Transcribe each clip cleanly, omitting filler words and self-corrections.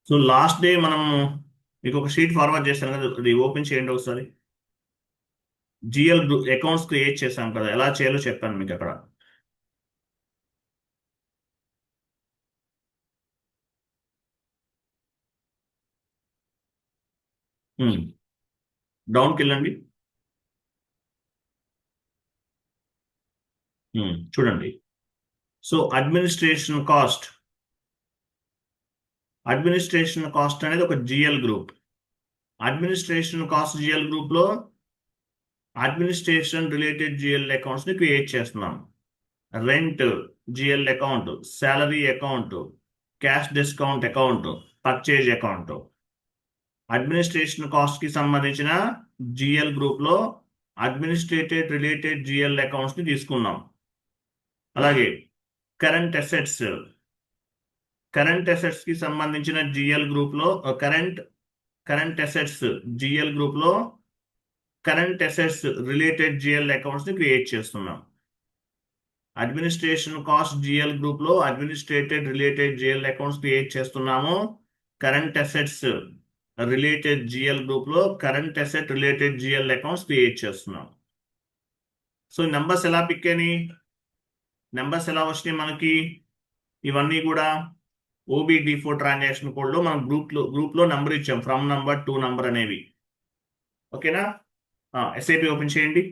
So last day మనం మీకు ఒక షీట్ ఫార్వర్డ్ చేశాను కదా, అది ఓపెన్ చేయండి ఒకసారి. జిఎల్ అకౌంట్స్ క్రియేట్ చేశాం కదా, ఎలా చేయాలో చెప్పాను మీకు అక్కడ. డౌన్కి వెళ్ళండి. చూడండి. సో అడ్మినిస్ట్రేషన్ కాస్ట్ అనేది ఒక GL group. Administration cost GL group లో అడ్మినిస్ట్రేషన్ రిలేటెడ్ జిఎల్ అకౌంట్స్ ని క్రియేట్ చేస్తున్నాం. Rent GL account, salary account, cash discount account, purchase account. Administration cost కి సంబంధించిన జిఎల్ గ్రూప్ లో అడ్మినిస్ట్రేటెడ్ రిలేటెడ్ జిఎల్ అకౌంట్స్ ని తీసుకున్నాం. అలాగే కరెంట్ అసెట్స్ కి సంబంధించిన జిఎల్ గ్రూప్ లో కరెంట్ అసెట్స్ జిఎల్ గ్రూప్ లో current assets related GL accounts ని క్రియేట్ చేస్తున్నాం. అడ్మినిస్ట్రేషన్ కాస్ట్ జిఎల్ గ్రూప్ లో administrated related GL accounts create చేస్తున్నాము. Current assets related GL group లో current asset related GL accounts create చేస్తున్నాం. So numbers ఎలా pick అయినాయి, numbers ఎలా వచ్చినాయి మనకి, ఇవన్నీ కూడా OBD4 ట్రాన్సాక్షన్ కోడ్ లో మనం గ్రూప్ లో నెంబర్ ఇచ్చాం, ఫ్రమ్ నంబర్ టు నంబర్ అనేవి. ఓకేనా? SAP ఓపెన్ చేయండి.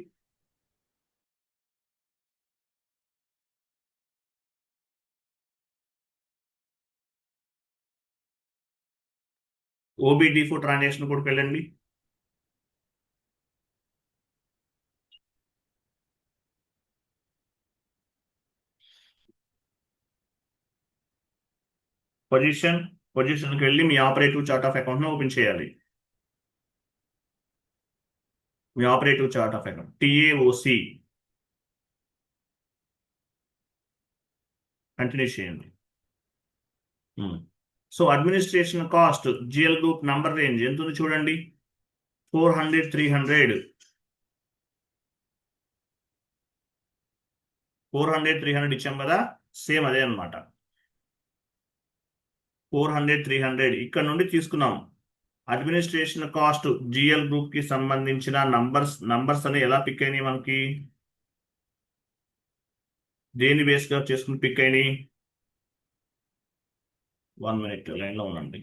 OBD4 ట్రాన్సాక్షన్ కోడ్కి వెళ్ళండి. పొజిషన్కి వెళ్ళి మీ ఆపరేటివ్ చార్ట్ ఆఫ్ అకౌంట్ ను ఓపెన్ చేయాలి. మీ operative chart of account TAOC continue చేయండి. So administration cost GL group number range ఎంత ఉంది చూడండి. 400, 300. 400, 300 ఇచ్చాం కదా, సేమ్ అదే అనమాట. 400, 300 ఇక్కడ నుండి తీసుకున్నాం. అడ్మినిస్ట్రేషన్ కాస్ట్ జిఎల్ గ్రూప్ కి సంబంధించిన నంబర్స్ అని ఎలా పిక్ అయినాయి మనకి, దేని బేస్ గా చేసుకుని పిక్ అయినాయి. 1 minute లైన్ లో ఉండండి.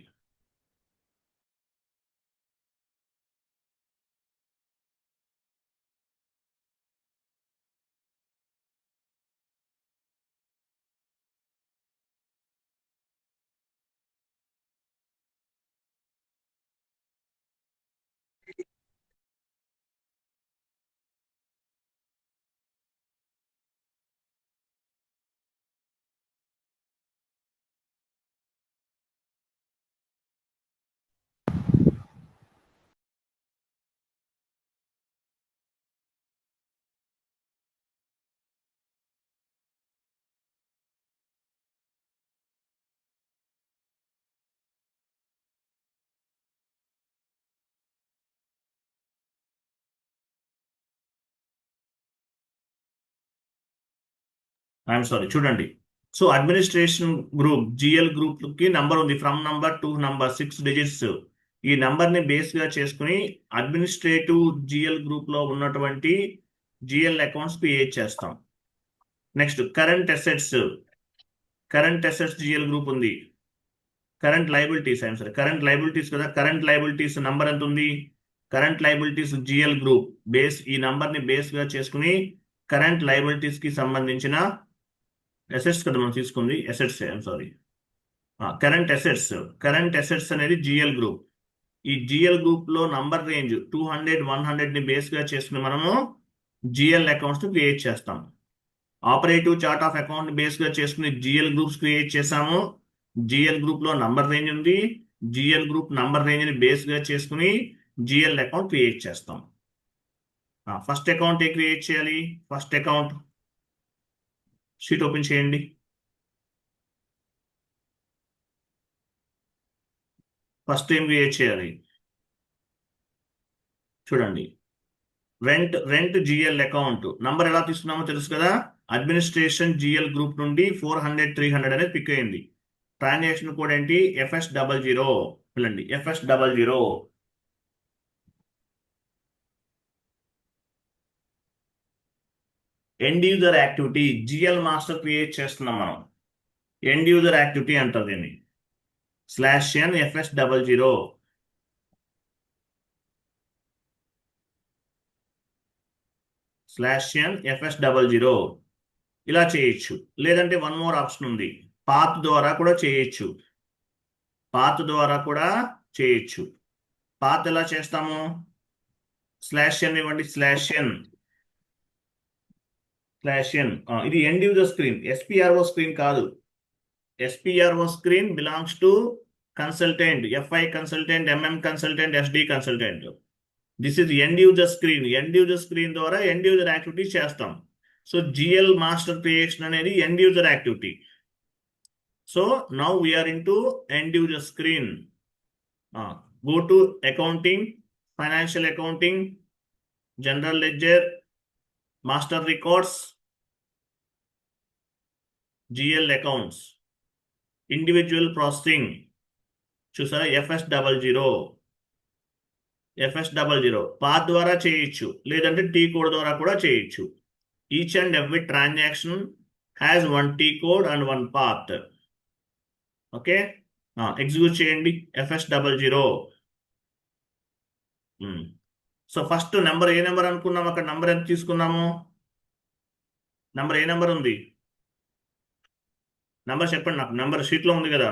ఐఎమ్ సారీ, చూడండి. So administration group GL group కి నంబర్ ఉంది, from number to number 6 digits. ఈ నంబర్ ని బేస్ గా చేసుకుని అడ్మినిస్ట్రేటివ్ జిఎల్ గ్రూప్ లో ఉన్నటువంటి జిఎల్ అకౌంట్స్ క్రియేట్ చేస్తాం. Next current assets GL group ఉంది. కరెంట్ లైబిలిటీస్ కదా, కరెంట్ లైబిలిటీస్ నంబర్ ఎంత ఉంది. కరెంట్ లైబిలిటీస్ జిఎల్ గ్రూప్ ఈ నంబర్ ని బేస్ గా చేసుకుని కరెంట్ లైబిలిటీస్ కి సంబంధించిన అసెట్స్ కదా మనం తీసుకుంది, కరెంట్ అసెట్స్ అనేది జిఎల్ గ్రూప్. ఈ జిఎల్ గ్రూప్ లో నంబర్ రేంజ్ 200, 100 ని బేస్ గా చేసుకుని మనము జిఎల్ అకౌంట్స్ క్రియేట్ చేస్తాం. Operative chart of account base గా చేసుకుని జిఎల్ గ్రూప్స్ క్రియేట్ చేసాము. జిఎల్ గ్రూప్ లో నంబర్ రేంజ్ ఉంది. జిఎల్ గ్రూప్ నంబర్ రేంజ్ ని బేస్ గా చేసుకుని జిఎల్ అకౌంట్ క్రియేట్ చేస్తాం. ఫస్ట్ అకౌంట్ ఏ క్రియేట్ చేయాలి, ఫస్ట్ అకౌంట్ షీట్ ఓపెన్ చేయండి. ఫస్ట్ ఏం క్రియేట్ చేయాలి చూడండి. రెంట్ జిఎల్ అకౌంట్ నంబర్ ఎలా తీసుకున్నామో తెలుసు కదా. అడ్మినిస్ట్రేషన్ జిఎల్ గ్రూప్ నుండి 400, 300 అనేది పిక్ అయింది. ట్రాన్సాక్షన్ కోడ్ ఏంటి? FS00. వెళ్ళండి, FS00. End user activity GL master create చేస్తున్నాం మనం. ఎండ్ యూజర్ యాక్టివిటీ అంటారు దీన్ని. /n FS00. /n FS00 ఇలా చేయొచ్చు. లేదంటే వన్ మోర్ ఆప్షన్ ఉంది, పాత్ ద్వారా కూడా చేయొచ్చు. పాత్ ద్వారా కూడా చేయొచ్చు. పాత్ ఎలా చేస్తాము? /n ఇవ్వండి, /n. ఇది end user screen, SPRO screen కాదు. SPRO screen belongs to consultant, FI consultant, MM consultant, SD consultant. This is end user screen. End user screen ద్వారా ఎండ్ యూజర్ యాక్టివిటీ చేస్తాం. సో GL మాస్టర్ క్రియేషన్ అనేది end user activity. So now we're into end user screen. Go to accounting, financial accounting, general ledger, master records, GL accounts, individual processing. చూసారా? FS00 path ద్వారా చేయొచ్చు, లేదంటే T code ద్వారా కూడా చేయొచ్చు. Each and every transaction has one T code and one path. Okay, execute చేయండి FS00. So first number, ఏ number అనుకున్నాం? అక్కడ నెంబర్ ఎంత తీసుకున్నాము? నెంబర్ ఏ నెంబర్ ఉంది? నెంబర్ చెప్పండి నాకు. నెంబర్ షీట్లో ఉంది కదా.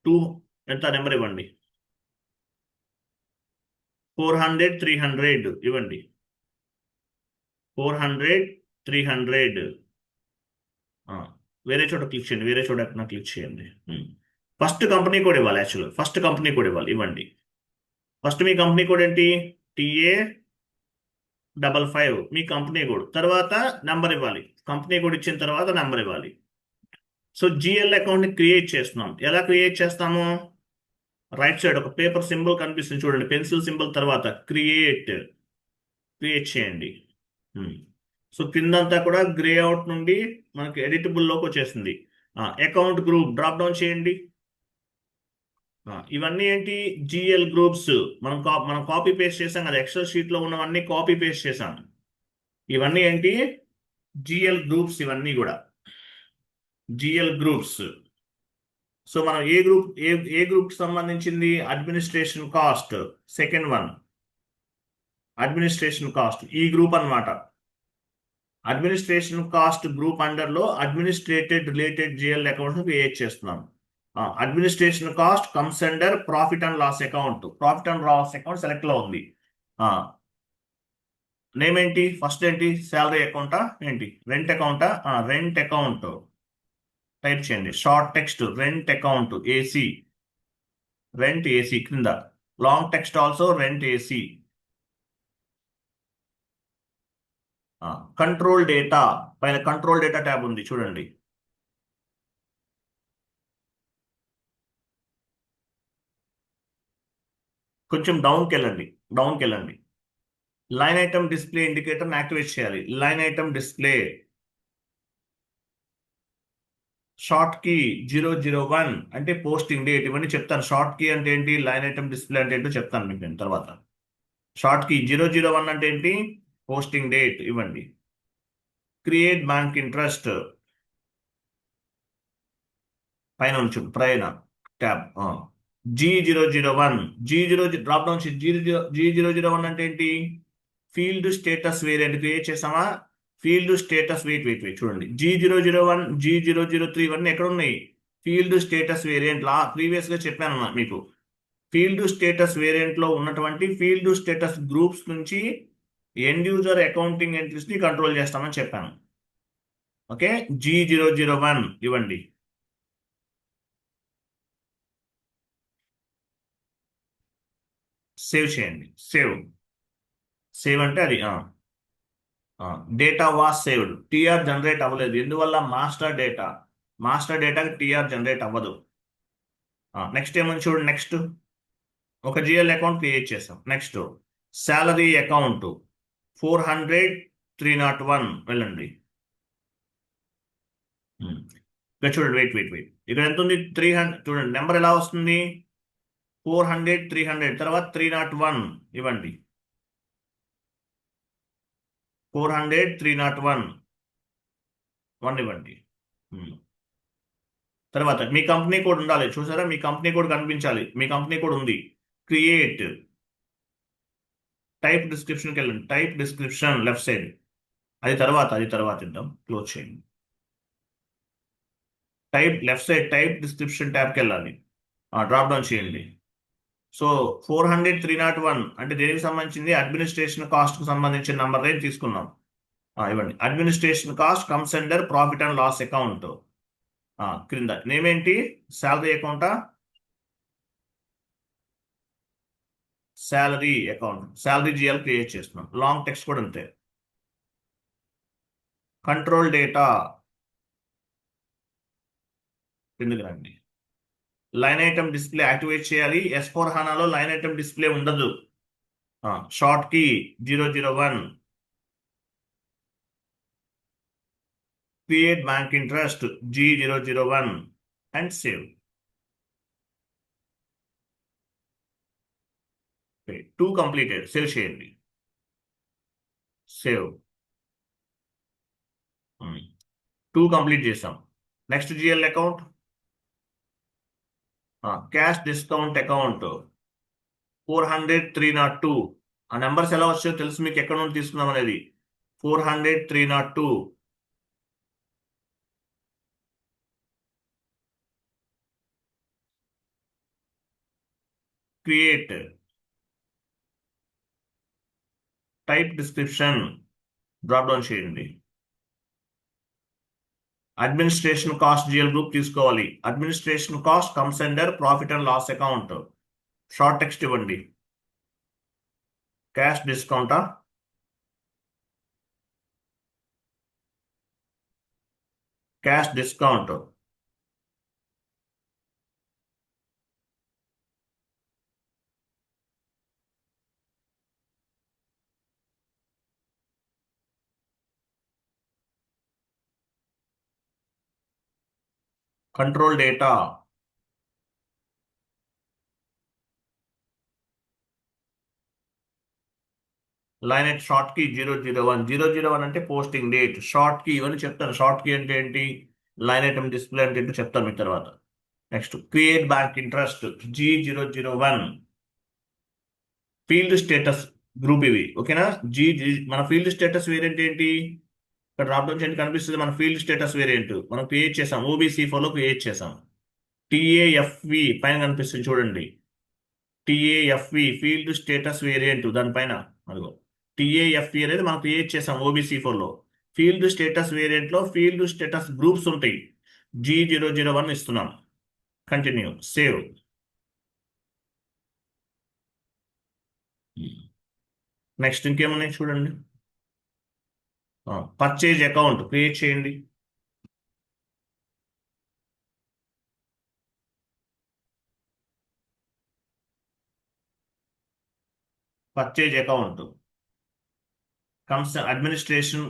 2 ఎంత నెంబర్ ఇవ్వండి. 400 300 ఇవ్వండి. 400 300. వేరే చోట క్లిక్ చేయండి, వేరే చోట ఎక్కడ క్లిక్ చేయండి. ఫస్ట్ కంపెనీ కోడ్ ఇవ్వాలి. యాక్చువల్ ఫస్ట్ కంపెనీ కోడ్ ఇవ్వాలి. ఇవ్వండి. ఫస్ట్ మీ కంపెనీ కోడ్ ఏంటి? TA55 మీ కంపెనీ కోడ్. తర్వాత నెంబర్ ఇవ్వాలి. కంపెనీ కోడ్ ఇచ్చిన తర్వాత నెంబర్ ఇవ్వాలి. సో GL అకౌంట్ని క్రియేట్ చేస్తున్నాం. ఎలా క్రియేట్ చేస్తాము? రైట్ సైడ్ ఒక పేపర్ సింబల్ కనిపిస్తుంది చూడండి, పెన్సిల్ సింబల్ తర్వాత క్రియేట్ చేయండి. సో కిందంతా కూడా గ్రే అవుట్ నుండి మనకి ఎడిటబుల్లోకి వచ్చేసింది. అకౌంట్ గ్రూప్ డ్రాప్ డౌన్ చేయండి. ఇవన్నీ ఏంటి? GL groups. మనం కాపీ పేస్ట్ చేసాం కదా, ఎక్సెల్ షీట్లో ఉన్నవన్నీ కాపీ పేస్ట్ చేసాం. ఇవన్నీ ఏంటి? GL groups. ఇవన్నీ కూడా GL గ్రూప్స్. సో మనం ఏ గ్రూప్ సంబంధించింది? Administration cost, second one administration cost, ఈ గ్రూప్ అన్నమాట. అడ్మినిస్ట్రేషన్ కాస్ట్ గ్రూప్ అండర్లో administrated related GL accounts create చేస్తున్నాం. Administration cost comes under profit and loss account. Profit and loss account select లో ఉంది. Name ఏంటి? ఫస్ట్ ఏంటి? Salary అకౌంటా ఏంటి? రెంట్ అకౌంటా? రెంట్ అకౌంట్ టైప్ చేయండి. Short text rent account AC, rent AC కింద. Long text also rent AC. Control data పైన కంట్రోల్ డేటా ట్యాబ్ ఉంది చూడండి. కొంచెం డౌన్కి వెళ్ళండి. లైన్ ఐటమ్ డిస్ప్లే ఇండికేటర్ని యాక్టివేట్ చేయాలి. Line item display short key 001 అంటే పోస్టింగ్ డేట్. ఇవన్నీ చెప్తాను. షార్ట్ కీ అంటే ఏంటి, లైన్ ఐటమ్ డిస్ప్లే అంటే ఏంటో చెప్తాను మీకు నేను తర్వాత. షార్ట్ కీ 001 అంటే ఏంటి? పోస్టింగ్ డేట్ ఇవ్వండి. క్రియేట్ బ్యాంక్ ఇంట్రెస్ట్ పైన ఉంచు, పైన tab. G001 drop down G001 అంటే ఏంటి? ఫీల్డ్ స్టేటస్ వేరియంట్ క్రియేట్ చేసామా? ఫీల్డ్ స్టేటస్ వెయిట్ చూడండి. G001 G003 ఇవన్నీ ఎక్కడ ఉన్నాయి? Field status variant. ప్రీవియస్ గా చెప్పాను మీకు. ఫీల్డ్ స్టేటస్ వేరియంట్ లో ఉన్నటువంటి ఫీల్డ్ స్టేటస్ గ్రూప్స్ నుంచి ఎండ్ యూజర్ అకౌంటింగ్ ఎంట్రీస్ ని కంట్రోల్ చేస్తామని చెప్పాను. ఓకే, G001 ఇవ్వండి. సేవ్ చేయండి. సేవ్ అంటే అది data was saved. TR generate అవ్వలేదు. ఎందువల్ల? మాస్టర్ డేటాకి TR జనరేట్ అవ్వదు. నెక్స్ట్ ఏమని చూడండి. నెక్స్ట్ ఒక GL అకౌంట్ క్రియేట్ చేసాం. నెక్స్ట్ శాలరీ అకౌంట్ 400 301 వెళ్ళండి. ఇక్కడ చూడండి, వెయిట్ ఇక్కడ ఎంత ఉంది? 300. చూడండి నెంబర్ ఎలా వస్తుంది? 400 300 తర్వాత 301 ఇవ్వండి. 400 301 1 ఇవ్వండి. తర్వాత మీ కంపెనీ కోడ్ ఉండాలి, చూసారా? మీ కంపెనీ కోడ్ కనిపించాలి. మీ కంపెనీ కోడ్ ఉంది. క్రియేట్ టైప్ డిస్క్రిప్షన్కి వెళ్ళండి. Type description left side. అది తర్వాత ఇద్దాం. క్లోజ్ చేయండి. Type left side type description ట్యాబ్కి వెళ్ళాలి. డ్రాప్ డౌన్ చేయండి. సో 400 301 అంటే దేనికి సంబంధించింది? అడ్మినిస్ట్రేషన్ కాస్ట్కి సంబంధించిన నంబర్ రేంజ్ తీసుకున్నాం. ఇవ్వండి. Administration cost comes under profit and loss account. క్రింద నేమ్ ఏంటి? శాలరీ అకౌంటా? Salary account. Salary GL create చేస్తున్నాం. లాంగ్ టెక్స్ట్ కూడా అంతే. కంట్రోల్ డేటా కిందకి రండి. లైన్ ఐటమ్ డిస్ప్లే యాక్టివేట్ చేయాలి. S4 HANAలో లైన్ ఐటమ్ డిస్ప్లే ఉండదు. Short key 001. Create bank interest G001 and save. 2 completed. Save చేయండి. సేవ్. 2 కంప్లీట్ చేసాం. Next GL account, cash discount account 400 302. ఆ నెంబర్స్ ఎలా వచ్చాయో తెలుసు మీకు, ఎక్కడ నుండి తీసుకున్నాం అనేది. 400 302. Create type description drop down చేయండి. అడ్మినిస్ట్రేషన్ కాస్ట్ జిఎల్ గ్రూప్ తీసుకోవాలి. Administration cost comes under profit and loss account. Short text ఇవ్వండి. క్యాష్ డిస్కౌంటా? Cash discount. Control data. Line at short key 001. 001 అంటే పోస్టింగ్ డేట్. షార్ట్ కీ ఇవన్నీ చెప్తాను. Short key అంటే ఏంటి, line item display అంటే ఏంటో చెప్తాను మీకు తర్వాత. Next create bank interest G001. Field status group ఇవి, ఓకేనా? మన ఫీల్డ్ స్టేటస్ వేరియంట్ ఏంటి? ఇక్కడ డ్రాప్ డౌన్ చేయండి, కనిపిస్తుంది. మన ఫీల్డ్ స్టేటస్ వేరియంట్ మనం క్రియేట్ చేసాం. OBC4లో క్రియేట్ చేసాం. TAFV పైన కనిపిస్తుంది చూడండి. TAFV field status variant. దానిపైన అదిగో TAFV అనేది మనం క్రియేట్ చేసాం OBC4లో. ఫీల్డ్ స్టేటస్ వేరియంట్లో ఫీల్డ్ స్టేటస్ గ్రూప్స్ ఉంటాయి. G001 ఇస్తున్నాం. కంటిన్యూ. సేవ్. నెక్స్ట్ ఇంకేమున్నాయి చూడండి. పర్చేజ్ అకౌంట్ క్రియేట్ చేయండి. Purchase account comes administration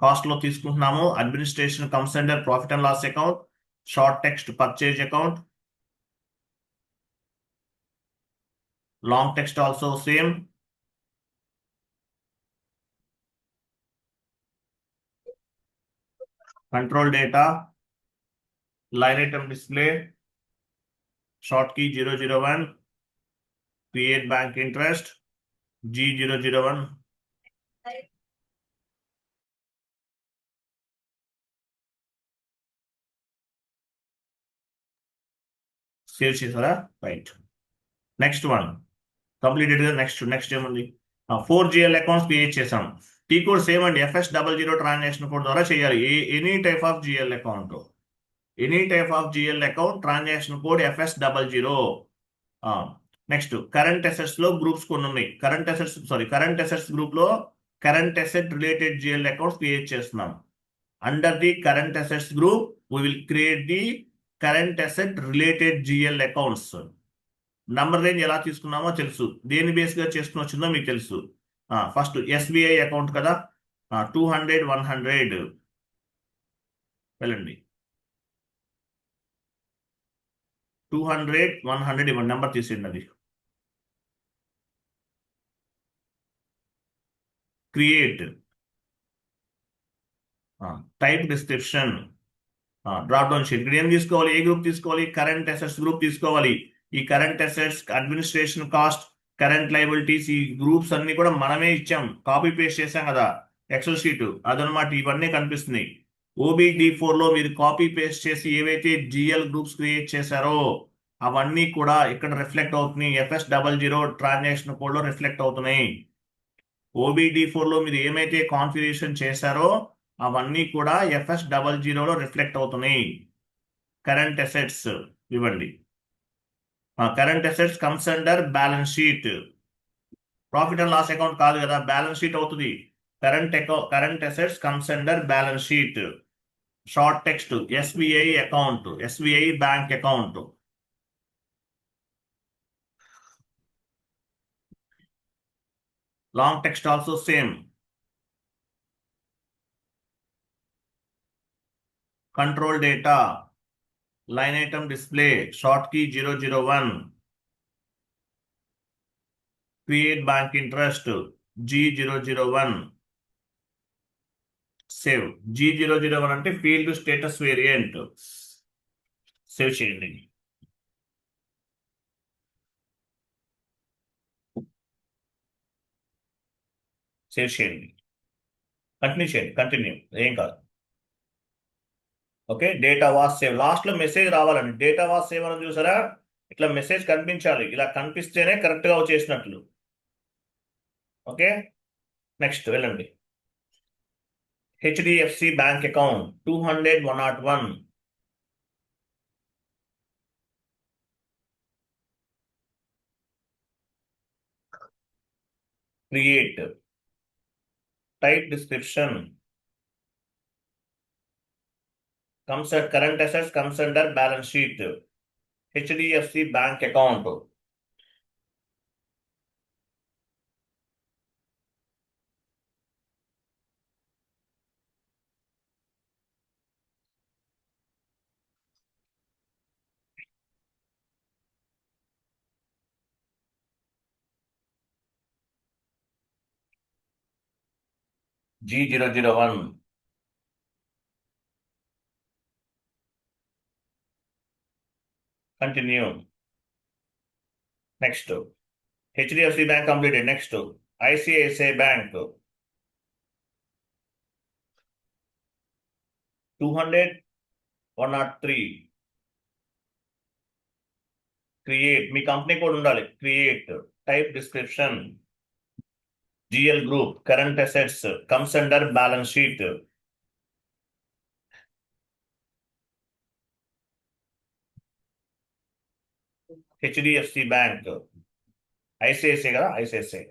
cost లో తీసుకుంటున్నాము. Administration comes under profit and loss account. Short text purchase account. Long text also same. Control data, line item display, short key 001, create bank interest G001. Save చేసారా? Right. Next one completed. Next ఏముంది? 4 GL accounts create చేసాం. T code same అండి. FS00 transaction code ద్వారా చేయాలి. Any type of GL account. Any type of GL account transaction code FS00. Next current assets లో groups కొన్ని ఉన్నాయి. Current assets group లో current asset related GL accounts create చేస్తున్నాం. Under the current assets group we will create the current asset related GL accounts. Number range ఎలా తీసుకున్నామో తెలుసు. దేని base గా చేసుకుని వచ్చిందో మీకు తెలుసు. ఫస్ట్ SBI అకౌంట్ కదా, 200 100 వెళ్ళండి. 200 100 ఇవ్వండి, నెంబర్ తీసేయండి. అది create, type description, drop down sheet. ఇక్కడ ఏం తీసుకోవాలి, ఏ గ్రూప్ తీసుకోవాలి, కరెంట్ అసెట్స్ గ్రూప్ తీసుకోవాలి. ఈ current assets, administration cost, current liabilities, ఈ గ్రూప్స్ అన్ని కూడా మనమే ఇచ్చాం, కాపీ పేస్ట్ చేసాం కదా ఎక్సెల్ షీట్, అదనమాట. ఇవన్నీ కనిపిస్తున్నాయి. OBD4 లో మీరు కాపీ పేస్ట్ చేసి ఏవైతే జిఎల్ గ్రూప్స్ క్రియేట్ చేశారో అవన్నీ కూడా ఇక్కడ రిఫ్లెక్ట్ అవుతున్నాయి. FS00 ట్రాన్సాక్షన్ కోడ్ లో రిఫ్లెక్ట్ అవుతున్నాయి. OBD4 లో మీరు ఏమైతే కాన్ఫిగరేషన్ చేశారో అవన్నీ కూడా FS00 లో రిఫ్లెక్ట్ అవుతున్నాయి. కరెంట్ అసెట్స్ ఇవ్వండి. Current assets comes under balance sheet. Profit and loss account కాదు కదా, బ్యాలెన్స్ షీట్ అవుతుంది. Current assets comes under balance sheet. Short text SBI account, SBI bank account. Long text also same. Control data, line item display, short key 001, create bank interest G001, save. G001 అంటే field status variant. Save చేయండి. Save చేయండి, continue చేయండి, continue, ఏం కాదు. Okay, data was save. Last లో message రావాలండి. Data was save అని చూసారా, ఇట్లా మెసేజ్ కనిపించాలి. ఇలా కనిపిస్తేనే కరెక్ట్ గా వచ్చేసినట్లు. ఓకే, నెక్స్ట్ వెళ్ళండి. HDFC bank account 200 101. Create, type description, current assets comes under balance sheet. HDFC bank account. G001. Continue. Next HDFC bank completed. Next ICICI bank 200 103. Create, మీ కంపెనీ కోడ్ ఉండాలి. Create, type description, GL group, current assets comes under balance sheet. HDFC bank, ICICI కదా, ICICI.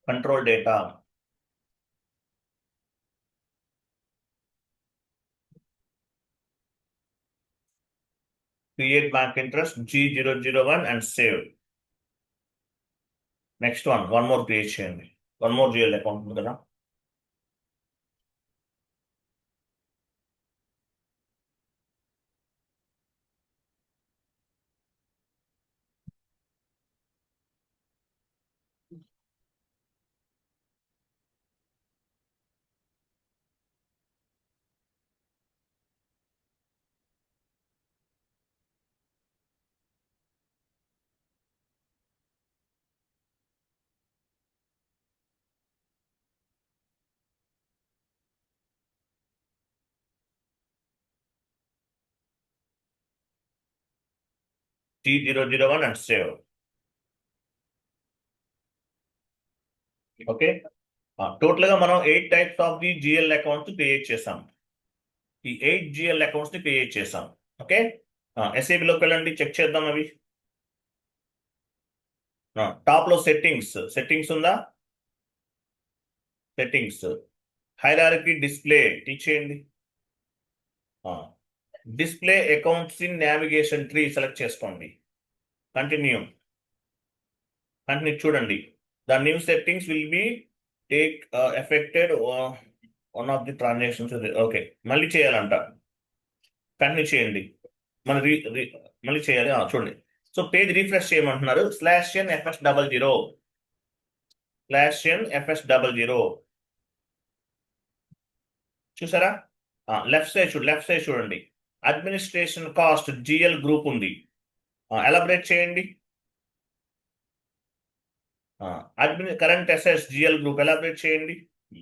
Control data, create bank interest G001 and save. Next one more create చేయండి. One more GL account ఉంది కదా. G001 and save. Okay, total గా మనం 8 types of the GL accounts create చేసాం. ఈ 8 GL accounts ని create చేసాం. Okay, SAP లోకి వెళ్ళండి, చెక్ చేద్దాం అవి. టాప్ లో సెట్టింగ్స్ ఉందా? సెట్టింగ్స్, హైరార్కీ డిస్ప్లే టిక్ చేయండి. Display accounts in navigation tree select చేసుకోండి. కంటిన్యూ చూడండి. The new settings will be take affected one of the transactions. Okay, మళ్ళీ చేయాలంట. కంటిన్యూ చేయండి. మళ్ళీ చేయాలి. చూడండి. సో పేజ్ రీఫ్రెష్ చేయమంటున్నారు. /n/FS00 చూసారా? లెఫ్ట్ సైడ్ చూడండి. అడ్మినిస్ట్రేషన్ కాస్ట్ జిఎల్ గ్రూప్ ఉంది. ఎలాబరేట్ చేయండి. Current assets GL group elaborate చేయండి.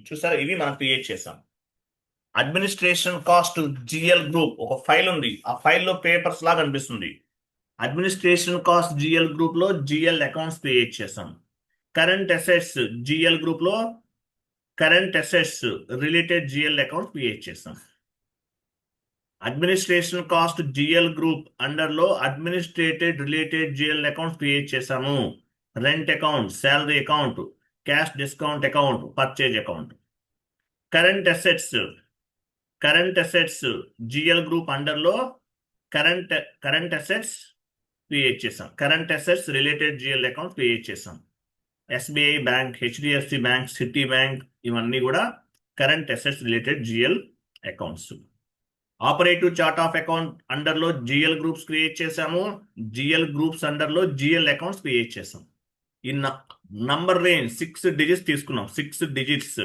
చూసారా? ఇవి మనం క్రియేట్ చేసాం. అడ్మినిస్ట్రేషన్ కాస్ట్ జిఎల్ గ్రూప్ ఒక ఫైల్ ఉంది. ఆ ఫైల్లో పేపర్స్ లాగా కనిపిస్తుంది. అడ్మినిస్ట్రేషన్ కాస్ట్ జిఎల్ గ్రూప్ లో జిఎల్ అకౌంట్స్ క్రియేట్ చేసాం. కరెంట్ అసెట్స్ జిఎల్ గ్రూప్ లో current assets related GL account create చేసాం. Administration cost GL group under లో administrated related GL accounts create చేసాము. Rent account, salary account, cash discount account, purchase account. Current assets GL group under లో current assets create చేసాం. Current assets related GL account create చేసాం. SBI bank, HDFC bank, Citi bank ఇవన్నీ కూడా current assets related GL accounts. Operative chart of account under లో GL groups create చేసాము. GL groups under లో GL accounts create చేసాం. ఈ number range 6 digits తీసుకున్నాం. 6 digits.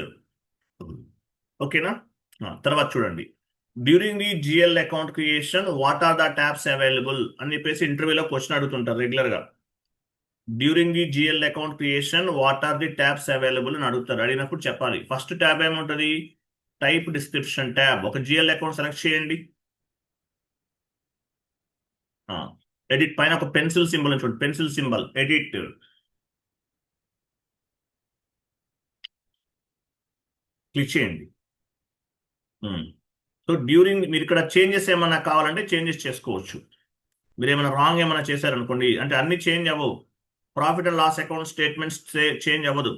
ఓకేనా? తర్వాత చూడండి. During the GL account creation what are the tabs available అని చెప్పేసి ఇంటర్వ్యూలో క్వశ్చన్ అడుగుతుంటారు రెగ్యులర్ గా. During the GL account creation what are the tabs available అని అడుగుతారు. అడిగినప్పుడు చెప్పాలి. ఫస్ట్ ట్యాబ్ ఏముంటుంది? Type description tab. ఒక జిఎల్ అకౌంట్ సెలెక్ట్ చేయండి. ఎడిట్ పైన ఒక పెన్సిల్ సింబల్ చూడండి. Pencil symbol, edit. క్లిక్ చేయండి. సో డ్యూరింగ్ మీరు ఇక్కడ చేంజెస్ ఏమైనా కావాలంటే చేంజెస్ చేసుకోవచ్చు. మీరు ఏమైనా రాంగ్ ఏమైనా చేశారనుకోండి, అంటే అన్ని చేంజ్ అవ్వవు. Profit and loss account statements change అవ్వదు.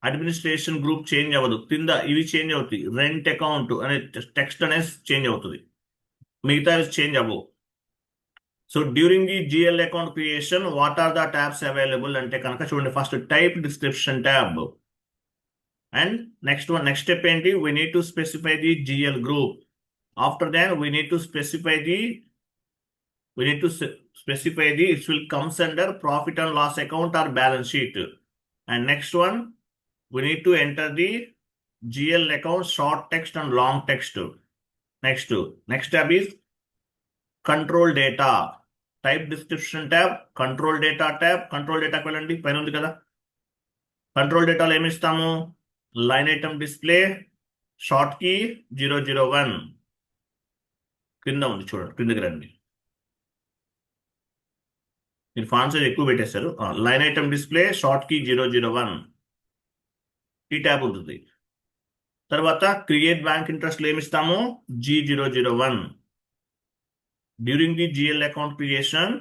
అడ్మినిస్ట్రేషన్ గ్రూప్ చేంజ్ అవ్వదు. కింద ఇవి చేంజ్ అవుతాయి. రెంట్ అకౌంట్ అనే టెక్స్ట్ అనేది చేంజ్ అవుతుంది. మిగతా చేంజ్ అవ్వవు. So during the GL account creation what are the tabs available అంటే కనుక చూడండి. First type description tab. And next step ఏంటి? We need to specify the GL group. After that we need to specify the it will comes under profit and loss account or balance sheet. And next one, we need to enter the GL account short text and long text. Next tab is control data. Type description tab, control data tab. Control data వెళ్ళండి. పైన ఉంది కదా. Control డేటాలో ఏమి ఇస్తాము? Line item display short key 001 కింద ఉంది చూడండి. కిందకి రండి. మీరు ఫాంట్ సైజ్ ఎక్కువ పెట్టేశారు. Line item display short key 001 ఈ ట్యాబ్ ఉంటుంది. తర్వాత క్రియేట్ బ్యాంక్ ఇంట్రెస్ట్ ఏమిస్తాము? G001. During the GL account creation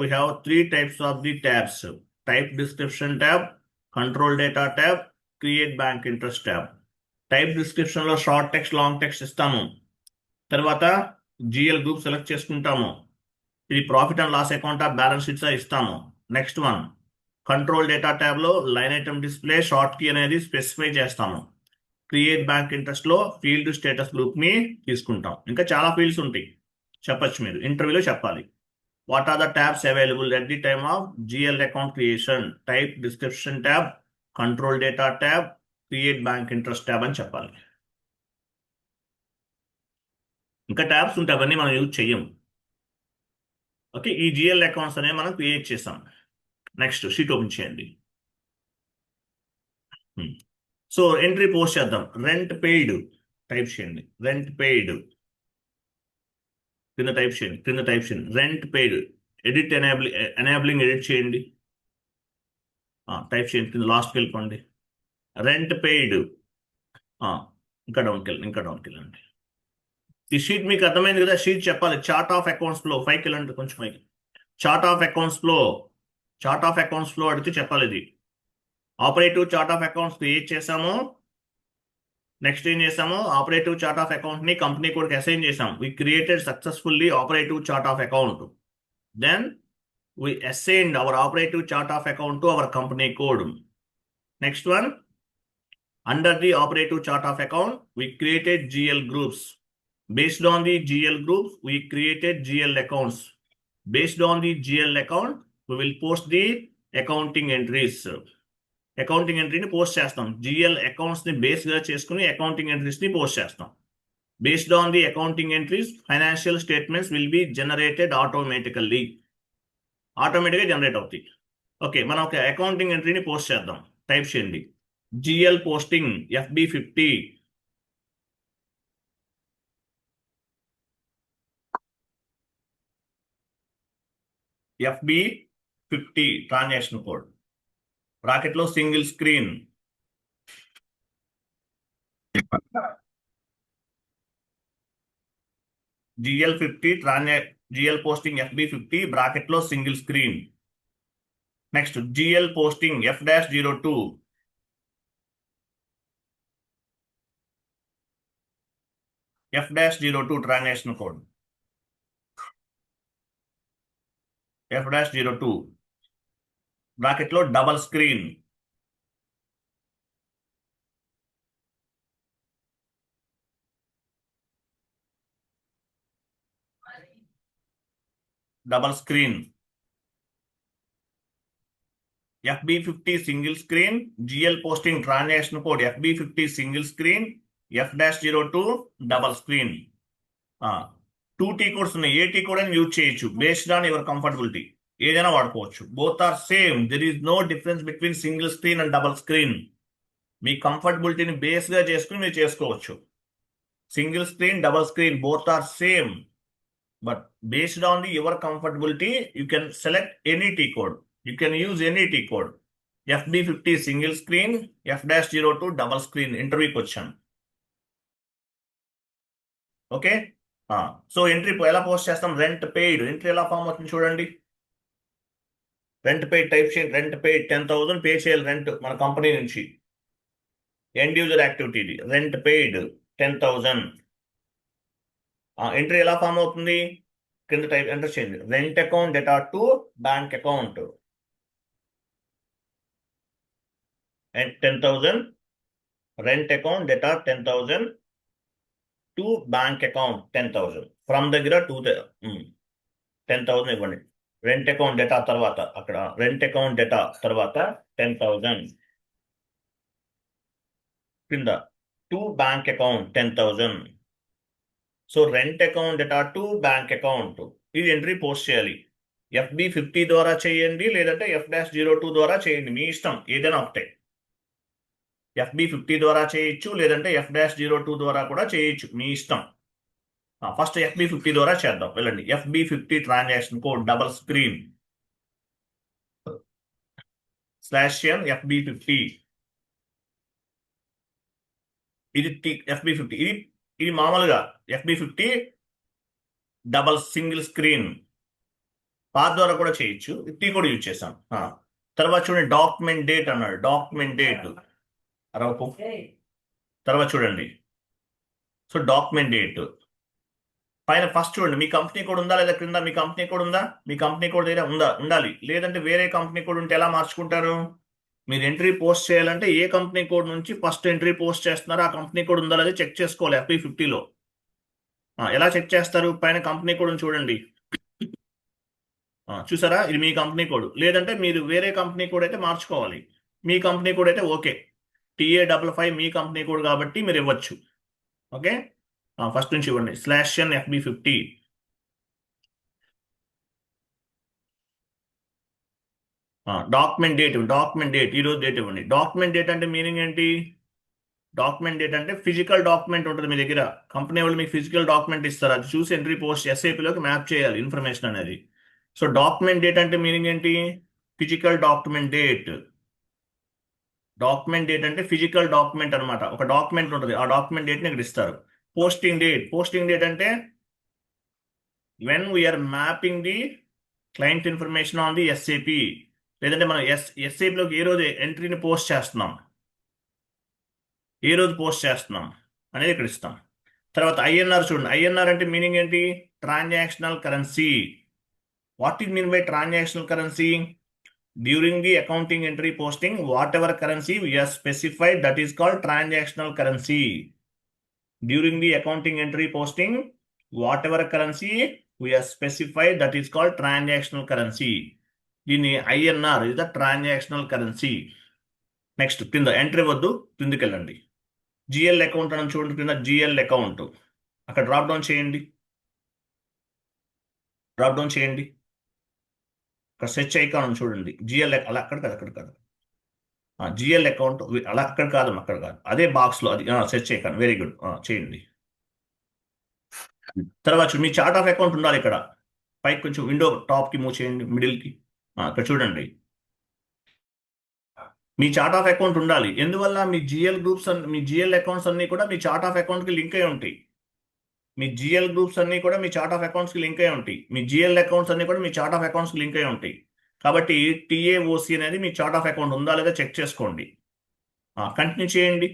we have 3 types of the tabs. Type description tab, control data tab, create bank interest tab. Type description లో short text, long text ఇస్తాము. తర్వాత GL group select చేసుకుంటాము. ఇది profit and loss account of balance sheets ఇస్తాము. Next one control data tab లో line item display short key అనేది specify చేస్తాము. Create bank interest లో ఫీల్డ్ స్టేటస్ గ్రూప్ ని తీసుకుంటాం. ఇంకా చాలా ఫీల్డ్స్ ఉంటాయి, చెప్పచ్చు. మీరు ఇంటర్వ్యూలో చెప్పాలి. What are the tabs available at the time of GL account creation? Type description tab, control data tab, create bank interest tab అని చెప్పాలి. ఇంకా ట్యాబ్స్ ఉంటాయి, అవన్నీ మనం యూజ్ చెయ్యం. ఓకే, ఈ జిఎల్ అకౌంట్స్ అనేవి మనం క్రియేట్ చేసాం. నెక్స్ట్ షీట్ ఓపెన్ చేయండి. సో ఎంట్రీ పోస్ట్ చేద్దాం. రెంట్ పెయిడ్ టైప్ చేయండి. రెంట్ పెయిడ్ కింద టైప్ చేయండి. Rent paid edit enabling edit చేయండి. టైప్ చేయండి. కింద లాస్ట్కి వెళ్ళిపోండి. రెంట్ పెయిడ్ ఇంకా డౌన్కి వెళ్ళండి. ఈ షీట్ మీకు అర్థమైంది కదా. షీట్ చెప్పాలి. చార్ట్ ఆఫ్ అకౌంట్స్ ఫ్లో 5కి వెళ్ళండి, కొంచెం 5. చార్ట్ ఆఫ్ అకౌంట్స్ ఫ్లో అడిగితే చెప్పాలి. ఇది operative chart of accounts create చేసాము. నెక్స్ట్ ఏం చేసాము, ఆపరేటివ్ చార్ట్ ఆఫ్ అకౌంట్ ని కంపెనీ కోడ్కి అసైన్ చేసాం. We created successfully operative chart of account. Then we assigned our operative chart of account to our company code. Next one, under the operative chart of account, we created GL groups. Based on the GL groups, we created GL accounts. Based on the GL account, we will post the accounting entries. Accounting ఎంట్రీని post చేస్తాం. GL accounts ని base గా చేసుకుని accounting entries ని post చేస్తాం. Based on the accounting entries, financial statements will be generated automatically. ఆటోమేటిక్గా generate అవుతాయి. Okay, మనం ఒక అకౌంటింగ్ ఎంట్రీని పోస్ట్ చేద్దాం. టైప్ చేయండి GL posting FB50. FB50 transaction code, బ్రాకెట్లో single screen. GL posting FB50 బ్రాకెట్లో single screen. Next GL posting F-02. F-02 transaction code, F-02 బ్రాకెట్లో double screen. Double screen. FB50 single screen, GL posting transaction code FB50 single screen, F-02 double screen. 2 T codes ఉన్నాయి. ఏ T code అని use చేయొచ్చు, based on your comfortability. ఏదైనా వాడుకోవచ్చు. Both are same. There is no difference between single screen and double screen. మీ కంఫర్టబిలిటీని base గా చేసుకుని మీరు చేసుకోవచ్చు. Single screen, double screen both are same, but based on the your comfortability you can select any T code. You can use any T code. FB50 single screen, F-02 double screen. ఇంటర్వ్యూకి వచ్చాను. Okay, so entry ఎలా post చేస్తాం, rent paid. Entry ఎలా form అవుతుంది చూడండి. Rent paid type చేయండి. Rent paid 10,000 pay చేయాలి rent మన కంపెనీ నుంచి. End user activity rent paid 10,000. Entry ఎలా ఫామ్ అవుతుంది, కింద టైప్ ఎంటర్ చేయండి. Rent account data to bank account and 10,000 rent account data 10,000 to bank account 10,000 from దగ్గర 10,000 ఇవ్వండి. రెంట్ అకౌంట్ డేటా తర్వాత అక్కడ రెంట్ అకౌంట్ డేటా తర్వాత 10,000 కింద to bank account 10,000. So rent account data to bank account ఇది entry post చేయాలి. FB50 ద్వారా చేయండి, లేదంటే F-02 ద్వారా చేయండి, మీ ఇష్టం. ఏదైనా ఒకటే. FB50 ద్వారా చేయొచ్చు, లేదంటే F-02 ద్వారా కూడా చేయొచ్చు, మీ ఇష్టం. ఫస్ట్ FB50 ద్వారా చేద్దాం. వెళ్ళండి. FB50 transaction code double screen /n FB50. ఇది FB50. ఇది మామూలుగా FB50 double single screen. Path ద్వారా కూడా చేయొచ్చు, టీ కూడా యూజ్ చేసాం. తర్వాత చూడండి డాక్యుమెంట్ డేట్ అన్నాడు. డాక్యుమెంట్ డేట్ తర్వాత చూడండి. సో డాక్యుమెంట్ డేట్ పైన ఫస్ట్ చూడండి, మీ కంపెనీ కోడ్ ఉందా లేదా క్రింద మీ కంపెనీ కోడ్ ఉందా, మీ కంపెనీ కోడ్ దగ్గర ఉండాలి. లేదంటే వేరే కంపెనీ కోడ్ ఉంటే ఎలా మార్చుకుంటారు, మీరు ఎంట్రీ పోస్ట్ చేయాలంటే ఏ కంపెనీ కోడ్ నుంచి ఫస్ట్ ఎంట్రీ పోస్ట్ చేస్తున్నారో ఆ కంపెనీ కోడ్ ఉందా లేదా చెక్ చేసుకోవాలి. FB50లో ఎలా చెక్ చేస్తారు, పైన కంపెనీ కోడ్ చూడండి. చూసారా, ఇది మీ కంపెనీ కోడ్. లేదంటే మీరు వేరే కంపెనీ కోడ్ అయితే మార్చుకోవాలి. మీ కంపెనీ కోడ్ అయితే ఓకే, TA55 మీ కంపెనీ కోడ్ కాబట్టి మీరు ఇవ్వచ్చు. ఓకే, ఫస్ట్ నుంచి ఇవ్వండి /n FB50. డాక్యుమెంట్ డేట్ ఈరోజు డేట్ ఇవ్వండి. డాక్యుమెంట్ డేట్ అంటే మీనింగ్ ఏంటి, డాక్యుమెంట్ డేట్ అంటే ఫిజికల్ డాక్యుమెంట్ ఉంటుంది మీ దగ్గర. కంపెనీ వాళ్ళు మీకు ఫిజికల్ డాక్యుమెంట్ ఇస్తారు, అది చూసి ఎంట్రీ పోస్ట్ SAPలోకి మ్యాప్ చేయాలి ఇన్ఫర్మేషన్ అనేది. సో డాక్యుమెంట్ డేట్ అంటే మీనింగ్ ఏంటి, physical document date. Document date అంటే ఫిజికల్ డాక్యుమెంట్ అనమాట. ఒక డాక్యుమెంట్ ఉంటుంది, ఆ డాక్యుమెంట్ డేట్ని ఇక్కడ ఇస్తారు. పోస్టింగ్ డేట్ అంటే when we are mapping the client information on the SAP, లేదంటే మనం SAPలోకి ఏ రోజు ఎంట్రీని పోస్ట్ చేస్తున్నాం. ఏ రోజు పోస్ట్ చేస్తున్నాం అనేది ఇక్కడ ఇస్తాం. తర్వాత ఐఎన్ఆర్ చూడండి. ఐఎన్ఆర్ అంటే మీనింగ్ ఏంటి? Transactional currency. What is mean by transactional currency? During the accounting entry posting what ever currency we have specified, that is called transactional currency. During the accounting entry posting whatever currency we have specified, that is called transactional currency. దీన్ని INR is the transactional currency. Next కింద entry వద్దు, కిందకి వెళ్ళండి. GL account అని చూడండి, కింద GL account అక్కడ drop down చేయండి. డ్రాప్ డౌన్ చేయండి. అక్కడ సెర్చ్ ఐకాన్ చూడండి. జిఎల్ అలా అక్కడ కాదు, అక్కడ కాదు. జిఎల్ అకౌంట్ అలా అక్కడ కాదు, అక్కడ కాదు, అదే బాక్స్లో అది సెర్చ్ ఐకాన్. వెరీ గుడ్, చేయండి. తర్వాత మీ చార్ట్ ఆఫ్ అకౌంట్ ఉండాలి ఇక్కడ. పైకి కొంచెం విండో టాప్కి మూవ్ చేయండి, మిడిల్కి. ఇక్కడ చూడండి, మీ చార్ట్ ఆఫ్ అకౌంట్ ఉండాలి. ఎందువల్ల? మీ జిఎల్ గ్రూప్స్ మీ జిఎల్ అకౌంట్స్ అన్ని కూడా మీ చార్ట్ ఆఫ్ అకౌంట్కి లింక్ అయి ఉంటాయి. మీ జిఎల్ గ్రూప్స్ అన్ని కూడా మీ చార్ట్ ఆఫ్ అకౌంట్స్కి లింక్ అయి ఉంటాయి. మీ జిఎల్ అకౌంట్స్ అన్ని కూడా మీ చార్ట్ ఆఫ్ అకౌంట్స్కి లింక్ అయి ఉంటాయి. కాబట్టి టీఏఓసి అనేది మీ చార్ట్ ఆఫ్ అకౌంట్ ఉందా లేదా చెక్ చేసుకోండి. కంటిన్యూ చేయండి.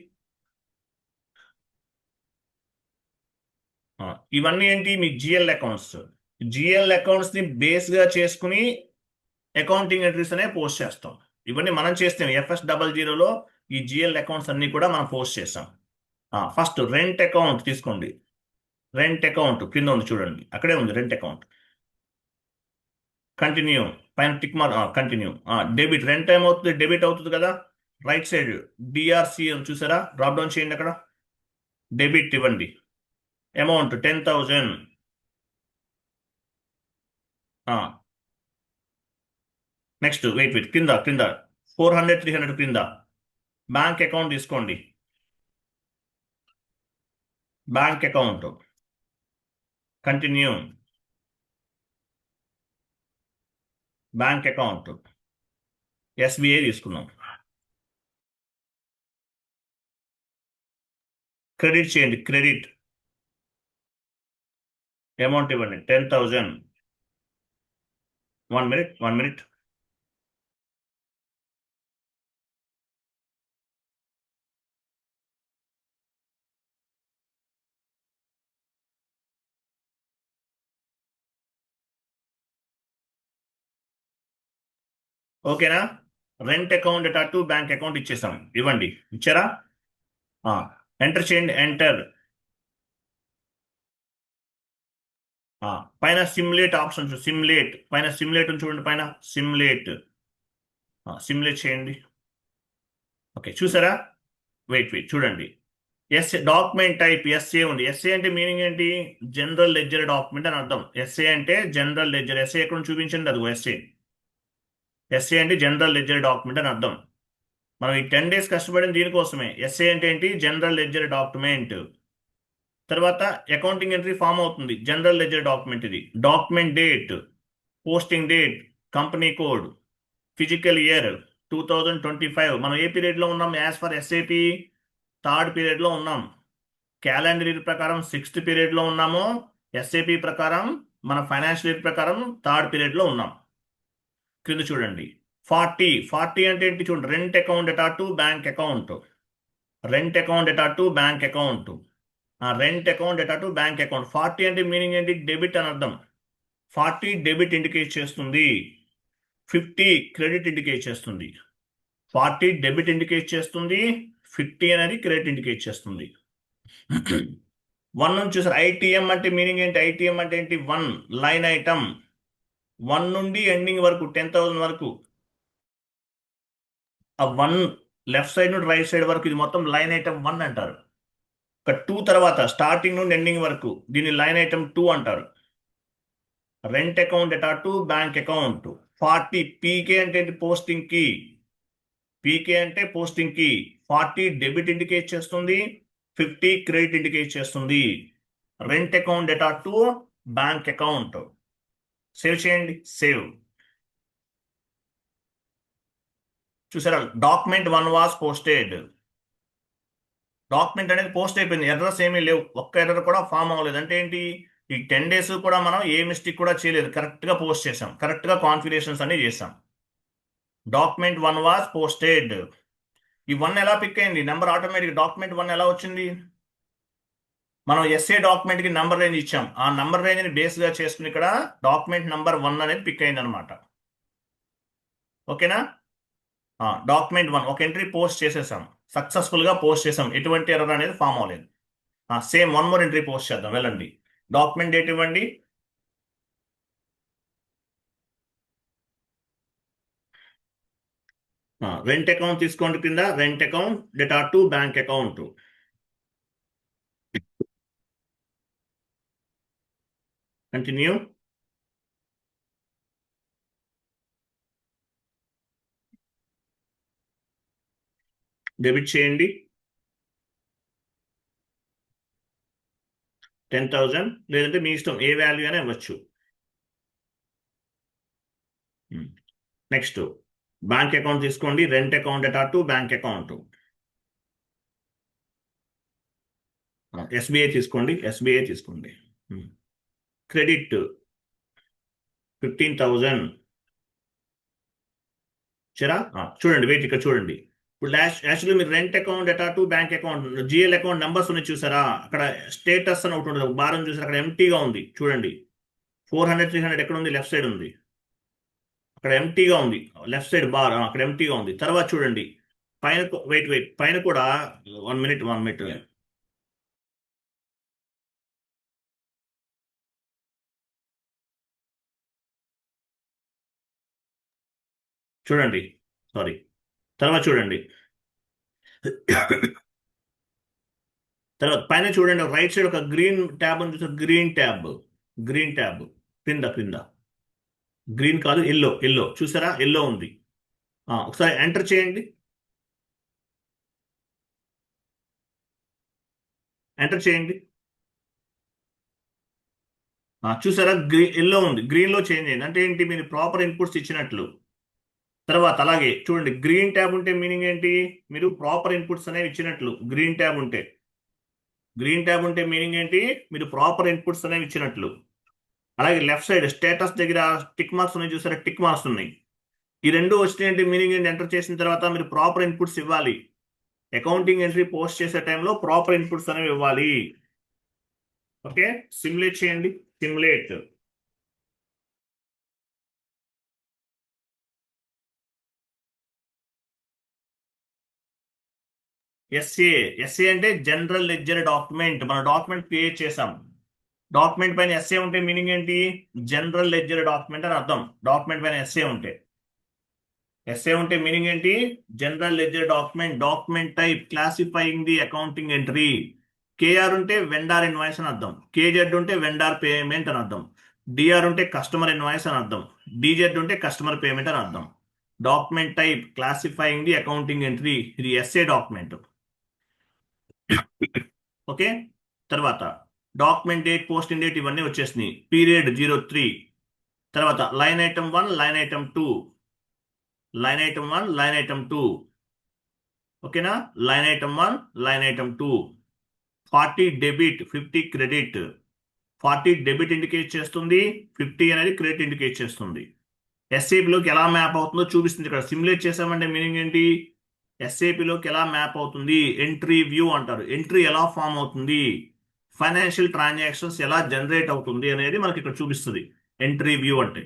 ఇవన్నీ ఏంటి? మీ జిఎల్ అకౌంట్స్. జిఎల్ అకౌంట్స్ని బేస్గా చేసుకుని అకౌంటింగ్ ఎంట్రీస్ అనేవి పోస్ట్ చేస్తాం. ఇవన్నీ మనం చేస్తాం. FS00లో ఈ జిఎల్ అకౌంట్స్ అన్ని కూడా మనం పోస్ట్ చేస్తాం. ఫస్ట్ రెంట్ అకౌంట్ తీసుకోండి. రెంట్ అకౌంట్ కింద ఉంది చూడండి, అక్కడే ఉంది రెంట్ అకౌంట్. కంటిన్యూ పైన tick mark, continue. Debit rent ఏమవుతుంది? డెబిట్ అవుతుంది కదా. రైట్ సైడ్ డిఆర్సి అని చూసారా? డ్రాప్ డౌన్ చేయండి. అక్కడ డెబిట్ ఇవ్వండి. అమౌంట్ 10,000. నెక్స్ట్ వెయిట్ కింద 400 300 కింద బ్యాంక్ అకౌంట్ తీసుకోండి. Bank account continue. Bank account SBI తీసుకున్నాం. క్రెడిట్ చేయండి. క్రెడిట్ అమౌంట్ ఇవ్వండి 10,000. 1 minute. ఓకేనా? రెంట్ అకౌంట్ అటు బ్యాంక్ అకౌంట్ ఇచ్చేసాం. ఇవ్వండి. ఇచ్చారా? ఎంటర్ చేయండి. ఎంటర్. పైన సిమ్యులేట్ ఆప్షన్ సిమ్యులేట్ పైన సిమ్యులేట్ చూడండి. పైన సిమ్యులేట్ చేయండి. ఓకే, చూసారా? వెయిట్ చూడండి. డాక్యుమెంట్ టైప్ ఎస్ఏ ఉంది. ఎస్ఏ అంటే మీనింగ్ ఏంటి? జనరల్ లెడ్జర్ డాక్యుమెంట్ అని అర్థం. ఎస్ఏ అంటే జనరల్ లెడ్జర్. ఎస్ఏ ఎక్కడ చూపించండి. అది ఎస్ఏ అంటే జనరల్ లెడ్జర్ డాక్యుమెంట్ అని అర్థం. మనం ఈ 10 days కష్టపడిన దీనికోసమే. ఎస్ఏ అంటే ఏంటి? General ledger document. తర్వాత అకౌంటింగ్ ఎంట్రీ ఫామ్ అవుతుంది. జనరల్ లెడ్జర్ డాక్యుమెంట్ ఇది. Document date, posting date, company code, physical year 2025. మనం ఏ పీరియడ్లో ఉన్నాం? యాజ్ ఫర్ ఎస్ఏపి 3rd పీరియడ్లో ఉన్నాం. క్యాలెండర్ ఇయర్ ప్రకారం 6th పీరియడ్లో ఉన్నాము. ఎస్ఏపి ప్రకారం మన ఫైనాన్షియల్ ఇయర్ ప్రకారం 3rd పీరియడ్లో ఉన్నాం. క్రింద చూడండి 40 అంటే ఏంటి? చూడండి, రెంట్ అకౌంట్ అటు బ్యాంక్ అకౌంట్. రెంట్ అకౌంట్ అటు బ్యాంక్ అకౌంట్. రెంట్ అకౌంట్ అటు బ్యాంక్ అకౌంట్. 40 అంటే మీనింగ్ ఏంటి? డెబిట్ అని అర్థం. 40 డెబిట్ ఇండికేట్ చేస్తుంది. 50 క్రెడిట్ ఇండికేట్ చేస్తుంది. 40 డెబిట్ ఇండికేట్ చేస్తుంది. 50 అనేది క్రెడిట్ ఇండికేట్ చేస్తుంది. 1 నుంచి చూసారు. ఐటీఎం అంటే మీనింగ్ ఏంటి? ఐటీఎం అంటే ఏంటి? 1 లైన్ ఐటమ్. 1 నుండి ఎండింగ్ వరకు 10,000 వరకు. ఆ 1 లెఫ్ట్ సైడ్ నుండి రైట్ సైడ్ వరకు ఇది మొత్తం లైన్ ఐటమ్ 1 అంటారు. ఒక 2 తర్వాత స్టార్టింగ్ నుండి ఎండింగ్ వరకు దీన్ని లైన్ ఐటమ్ 2 అంటారు. రెంట్ అకౌంట్ అటు బ్యాంక్ అకౌంట్. 40 పీకే అంటే పోస్టింగ్ కి. పీకే అంటే పోస్టింగ్ కి. 40 డెబిట్ ఇండికేట్ చేస్తుంది. 50 క్రెడిట్ ఇండికేట్ చేస్తుంది. రెంట్ అకౌంట్ అటు బ్యాంక్ అకౌంట్. సేవ్ చేయండి. సేవ్. చూసారా? Document 1 was posted. డాక్యుమెంట్ అనేది పోస్ట్ అయిపోయింది. ఎర్రర్స్ ఏమీ లేవు. ఒక్క ఎర్రర్ కూడా ఫామ్ అవ్వలేదు. అంటే ఏంటి? ఈ 10 days కూడా మనం ఏ మిస్టేక్ కూడా చేయలేదు. కరెక్ట్గా పోస్ట్ చేసాం. కరెక్ట్గా కాన్ఫిగరేషన్స్ అన్ని చేసాం. Document 1 was posted. ఈ 1 ఎలా పిక్ అయింది? నెంబర్ ఆటోమేటిక్ డాక్యుమెంట్ 1 ఎలా వచ్చింది? మనం ఎస్ఏ డాక్యుమెంట్ కి నంబర్ రేంజ్ ఇచ్చాం. ఆ నంబర్ రేంజ్ ని బేస్ గా చేసుకుని ఇక్కడ డాక్యుమెంట్ నంబర్ 1 అనేది పిక్ అయింది అనమాట. ఓకేనా? డాక్యుమెంట్ 1 ఒక ఎంట్రీ పోస్ట్ చేసేసాం, సక్సెస్ఫుల్ గా పోస్ట్ చేసాం, ఎటువంటి ఎర్రర్ అనేది ఫామ్ అవ్వలేదు. సేమ్ 1 మోర్ ఎంట్రీ పోస్ట్ చేద్దాం. వెళ్ళండి, డాక్యుమెంట్ డేట్ ఇవ్వండి. రెంట్ అకౌంట్ తీసుకోండి, కింద rent account data to bank account. Continue. Debit చేయండి 10,000, లేదంటే మీ ఇష్టం ఏ వాల్యూ అయినా ఇవ్వచ్చు. నెక్స్ట్ బ్యాంక్ అకౌంట్ తీసుకోండి, rent account data to bank account. SBI తీసుకోండి, ఎస్బీఐ తీసుకోండి. క్రెడిట్ 15,000. సరే, చూడండి, వెయిట్ ఇక్కడ చూడండి. ఇప్పుడు యాక్చువల్లీ మీరు rent account data to bank account GL account numbers ఉన్నాయి చూసారా? అక్కడ స్టేటస్ అని ఒకటి ఉంటుంది, ఒక భారం చూసారా? అక్కడ ఎంటీగా ఉంది చూడండి. 400 300 ఎక్కడ ఉంది? లెఫ్ట్ సైడ్ ఉంది. అక్కడ ఎంటీగా ఉంది, లెఫ్ట్ సైడ్ బార్ అక్కడ ఎంటీగా ఉంది. తర్వాత చూడండి పైన, వెయిట్ పైన కూడా 1 మినిట్ చూడండి, సారీ. తర్వాత చూడండి, తర్వాత పైన చూడండి, రైట్ సైడ్ ఒక గ్రీన్ ట్యాబ్ ఉంది చూసారు? గ్రీన్ ట్యాబ్ కింద గ్రీన్ కాదు, ఎల్లో చూసారా? ఎల్లో ఉంది. ఒకసారి ఎంటర్ చేయండి, ఎంటర్ చేయండి. చూసారా? ఎల్లో ఉంది, గ్రీన్ లో చేంజ్ అయింది. అంటే ఏంటి? మీరు ప్రాపర్ ఇన్పుట్స్ ఇచ్చినట్లు. తర్వాత అలాగే చూడండి, గ్రీన్ ట్యాబ్ ఉంటే మీనింగ్ ఏంటి? మీరు ప్రాపర్ ఇన్పుట్స్ అనేవి ఇచ్చినట్లు. గ్రీన్ ట్యాబ్ ఉంటే మీనింగ్ ఏంటి? మీరు ప్రాపర్ ఇన్పుట్స్ అనేవి ఇచ్చినట్లు. అలాగే లెఫ్ట్ సైడ్ స్టేటస్ దగ్గర టిక్ మార్క్స్ ఉన్నాయి చూసారా? టిక్ మార్క్స్ ఉన్నాయి. ఈ రెండు వచ్చినాయంటే మీనింగ్ ఏంటి? ఎంటర్ చేసిన తర్వాత మీరు ప్రాపర్ ఇన్పుట్స్ ఇవ్వాలి. అకౌంటింగ్ ఎంట్రీ పోస్ట్ చేసే టైంలో ప్రాపర్ ఇన్పుట్స్ అనేవి ఇవ్వాలి. ఓకే, సిమ్యులేట్ చేయండి, సిమ్యులేట్. ఎస్ఏ అంటే జనరల్ లెడ్జర్ డాక్యుమెంట్. మన డాక్యుమెంట్ క్రియేట్ చేసాం. డాక్యుమెంట్ పైన ఎస్ఏ ఉంటే మీనింగ్ ఏంటి? జనరల్ లెడ్జర్ డాక్యుమెంట్ అని అర్థం. డాక్యుమెంట్ పైన ఎస్ఏ ఉంటే మీనింగ్ ఏంటి? General ledger document type classifying the accounting entry. KR ఉంటే వెండార్ ఇన్వాయిస్ అని అర్థం. కేజెడ్ ఉంటే వెండార్ పేమెంట్ అని అర్థం. డిఆర్ ఉంటే కస్టమర్ ఇన్వాయిస్ అని అర్థం. డిజెడ్ ఉంటే కస్టమర్ పేమెంట్ అని అర్థం. Document type classifying the accounting entry, ఇది ఎస్ఏ డాక్యుమెంట్. ఓకే, తర్వాత డాక్యుమెంట్ డేట్, పోస్టింగ్ డేట్ ఇవన్నీ వచ్చేసినాయి. పీరియడ్ 03. తర్వాత line item 1, line item 2, line item 2. ఓకేనా? Line item 1, line item 2. 40 debit, 50 credit. 40 debit indicate చేస్తుంది, 50 అనేది క్రెడిట్ ఇండికేట్ చేస్తుంది. ఎస్ఏపిలోకి ఎలా మ్యాప్ అవుతుందో చూపిస్తుంది ఇక్కడ. సిమ్యులేట్ చేసామంటే మీనింగ్ ఏంటి? ఎస్ఏపిలోకి ఎలా మ్యాప్ అవుతుంది? ఎంట్రీ వ్యూ అంటారు. ఎంట్రీ ఎలా ఫామ్ అవుతుంది, ఫైనాన్షియల్ ట్రాన్సాక్షన్స్ ఎలా జనరేట్ అవుతుంది అనేది మనకి ఇక్కడ చూపిస్తుంది ఎంట్రీ వ్యూ అంటే.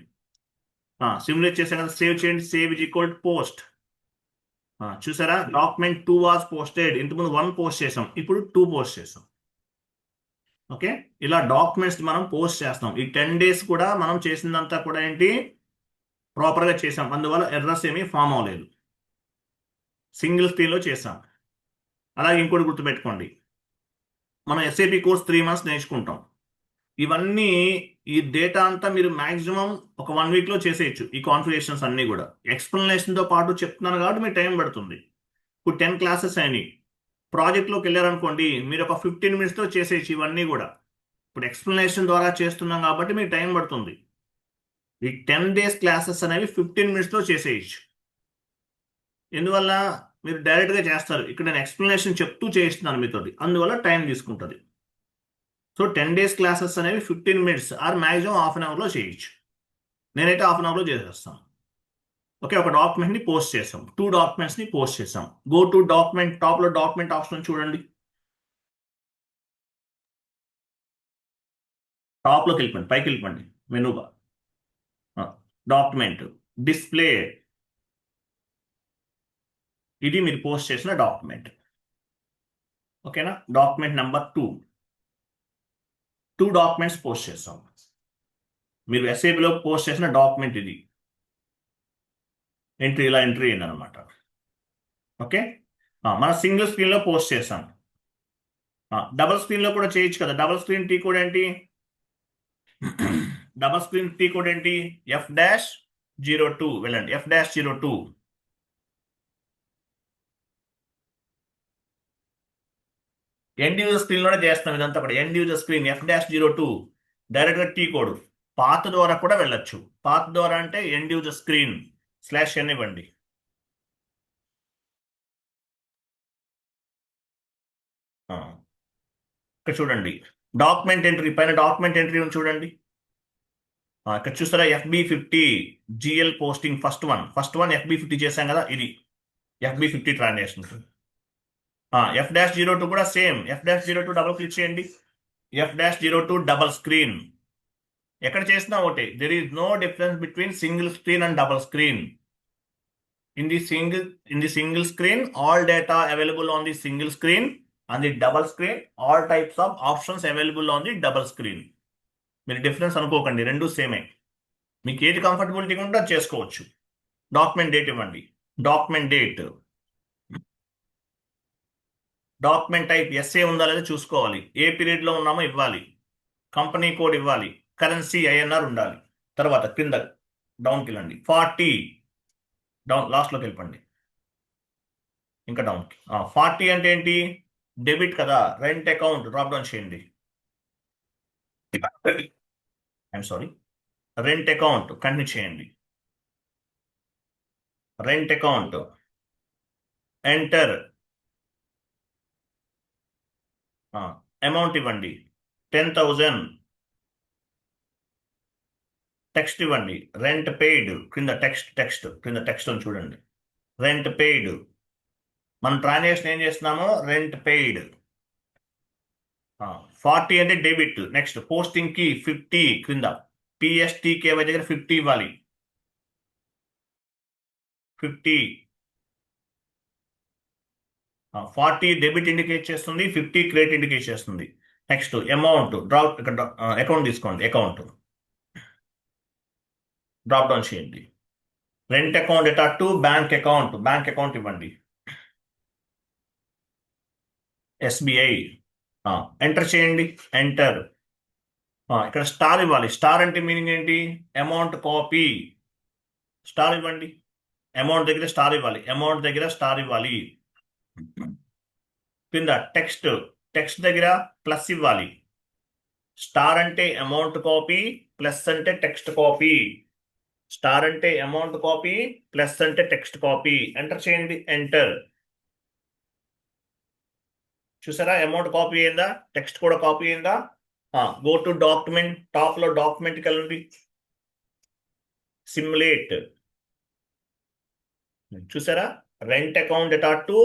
సిమ్యులేట్ చేసాం కదా, సేవ్ చేయండి. Save is equal post. చూసారా? Document 2 was posted. ఇంతకుముందు 1 పోస్ట్ చేసాం, ఇప్పుడు 2 పోస్ట్ చేసాం. ఓకే, ఇలా డాక్యుమెంట్స్ మనం పోస్ట్ చేస్తాం. ఈ 10 days కూడా మనం చేసిందంతా కూడా ఏంటి? ప్రాపర్గా చేసాం. అందువల్ల ఎర్రర్స్ ఏమీ ఫామ్ అవ్వలేదు. సింగిల్ స్క్రీన్లో చేసాం. అలాగే ఇంకోటి గుర్తుపెట్టుకోండి, మనం ఎస్ఏపి కోర్స్ 3 months నేర్చుకుంటాం. ఇవన్నీ, ఈ డేటా అంతా మీరు మాక్సిమం ఒక 1 weekలో చేసేయచ్చు. ఈ కాన్ఫిగరేషన్స్ అన్నీ కూడా ఎక్స్ప్లెనేషన్తో పాటు చెప్తున్నాను కాబట్టి మీకు టైం పడుతుంది. ఇప్పుడు 10 classes అయినాయి. ప్రాజెక్ట్లోకి వెళ్ళారనుకోండి, మీరు ఒక 15 minutesతో చేసేయచ్చు ఇవన్నీ కూడా. ఇప్పుడు ఎక్స్ప్లెనేషన్ ద్వారా చేస్తున్నాం కాబట్టి మీకు టైం పడుతుంది. ఈ 10 days క్లాసెస్ అనేవి 15 minutesలో చేసేయచ్చు. ఎందువల్ల? మీరు డైరెక్ట్గా చేస్తారు. ఇక్కడ నేను ఎక్స్ప్లెనేషన్ చెప్తూ చేయిస్తున్నాను మీతోటి, అందువల్ల టైం తీసుకుంటుంది. సో 10 days క్లాసెస్ అనేవి 15 minutes ఆర్ మ్యాక్సిమం ½ an hourలో చేయొచ్చు. నేనైతే ½ an hourలో చేసేస్తాను. ఓకే, ఒక డాక్యుమెంట్ ని పోస్ట్ చేసాం, 2 డాక్యుమెంట్స్ ని పోస్ట్ చేసాం. గో టు డాక్యుమెంట్, టాప్ లో డాక్యుమెంట్ ఆప్షన్ చూడండి. టాప్ లోకి వెళ్ళిపోండి, పైకి వెళ్ళిపోండి, మెనూగా డాక్యుమెంట్ డిస్ప్లే, ఇది మీరు పోస్ట్ చేసిన డాక్యుమెంట్. ఓకేనా, డాక్యుమెంట్ నెంబర్ 2 డాక్యుమెంట్స్ పోస్ట్ చేస్తాం. మీరు ఎస్ఏబిలో పోస్ట్ చేసిన డాక్యుమెంట్ ఇది, ఎంట్రీ ఇలా ఎంట్రీ అయింది అనమాట. ఓకే, మన సింగిల్ స్క్రీన్ లో పోస్ట్ చేసాం. డబుల్ స్క్రీన్ లో కూడా చేయొచ్చు కదా. డబుల్ స్క్రీన్ టీ కోడ్ ఏంటి? డబుల్ స్క్రీన్ టీ కోడ్ ఏంటి? F-02 వెళ్ళండి, F-02. ఎండ్ యూజర్ స్క్రీన్ లోనే చేస్తాం ఇదంతా కూడా. End user screen F-02 direct గా టీ కోడ్. పాత్ ద్వారా కూడా వెళ్ళొచ్చు. పాత్ ద్వారా అంటే ఎండ్ యూజర్ స్క్రీన్ /n ఇవ్వండి. ఇక్కడ చూడండి, డాక్యుమెంట్ ఎంట్రీ పైన డాక్యుమెంట్ ఎంట్రీ ఉంది చూడండి. ఇక్కడ చూస్తారా, FB50 GL posting first one FB50 చేశాం కదా, ఇది FB50 ట్రాన్సాక్షన్. F-02 కూడా సేమ్. F-02 డబుల్ క్లిక్ చేయండి. F-02 double screen. ఎక్కడ చేసినా ఒకటే. There is no difference between single screen and double screen. In the single screen, all data available on the single screen. On the double screen, all types of options available on the double screen. మీరు difference అనుకోకండి, రెండు సేమే. మీకు ఏది కంఫర్టబిలిటీగా ఉంటే అది చేసుకోవచ్చు. డాక్యుమెంట్ డేట్ ఇవ్వండి. Document date, document type SA ఉందా లేదా చూసుకోవాలి. ఏ పీరియడ్ లో ఉన్నామో ఇవ్వాలి. కంపెనీ కోడ్ ఇవ్వాలి. కరెన్సీ INR ఉండాలి. తర్వాత కింద డౌన్కి వెళ్ళండి, 40 డౌన్ లాస్ట్లోకి వెళ్ళిపోండి, ఇంకా డౌన్కి. 40 అంటే ఏంటి? డెబిట్ కదా. రెంట్ అకౌంట్ డ్రాప్ డౌన్ చేయండి. I'm sorry, rent account continue చేయండి. రెంట్ అకౌంట్ ఎంటర్, అమౌంట్ ఇవ్వండి 10,000. టెక్స్ట్ ఇవ్వండి, రెంట్ పెయిడ్. కింద టెక్స్ట్ కింద టెక్స్ట్ అని చూడండి, రెంట్ పెయిడ్. మనం ట్రాన్సాక్షన్ ఏం చేస్తున్నామో రెంట్ పెయిడ్. 40 అంటే డెబిట్. నెక్స్ట్ పోస్టింగ్ కి 50 క్రింద PSTK దగ్గర 50 ఇవ్వాలి. 50 40 డెబిట్ ఇండికేట్ చేస్తుంది, 50 క్రెడిట్ ఇండికేట్ చేస్తుంది. నెక్స్ట్ అమౌంట్ డ్రాప్, అకౌంట్ తీసుకోండి, అకౌంట్ డ్రాప్ డౌన్ చేయండి. Rent account to bank account ఇవ్వండి. SBI ఎంటర్ చేయండి, ఎంటర్. ఇక్కడ స్టార్ ఇవ్వాలి. స్టార్ అంటే మీనింగ్ ఏంటి? Amount copy. స్టార్ ఇవ్వండి. అమౌంట్ దగ్గర స్టార్ ఇవ్వాలి, అమౌంట్ దగ్గర స్టార్ ఇవ్వాలి. కింద టెక్స్ట్ దగ్గర ప్లస్ ఇవ్వాలి. స్టార్ అంటే అమౌంట్ కాపీ, ప్లస్ అంటే టెక్స్ట్ కాపీ. స్టార్ అంటే అమౌంట్ కాపీ, ప్లస్ అంటే టెక్స్ట్ కాపీ. ఎంటర్ చేయండి, ఎంటర్. చూసారా, అమౌంట్ కాపీ అయిందా, టెక్స్ట్ కూడా కాపీ అయిందా? గో టు డాక్యుమెంట్, టాప్ లో డాక్యుమెంట్ కి వెళ్ళండి, సిమ్యులేట్. చూసారా, rent account to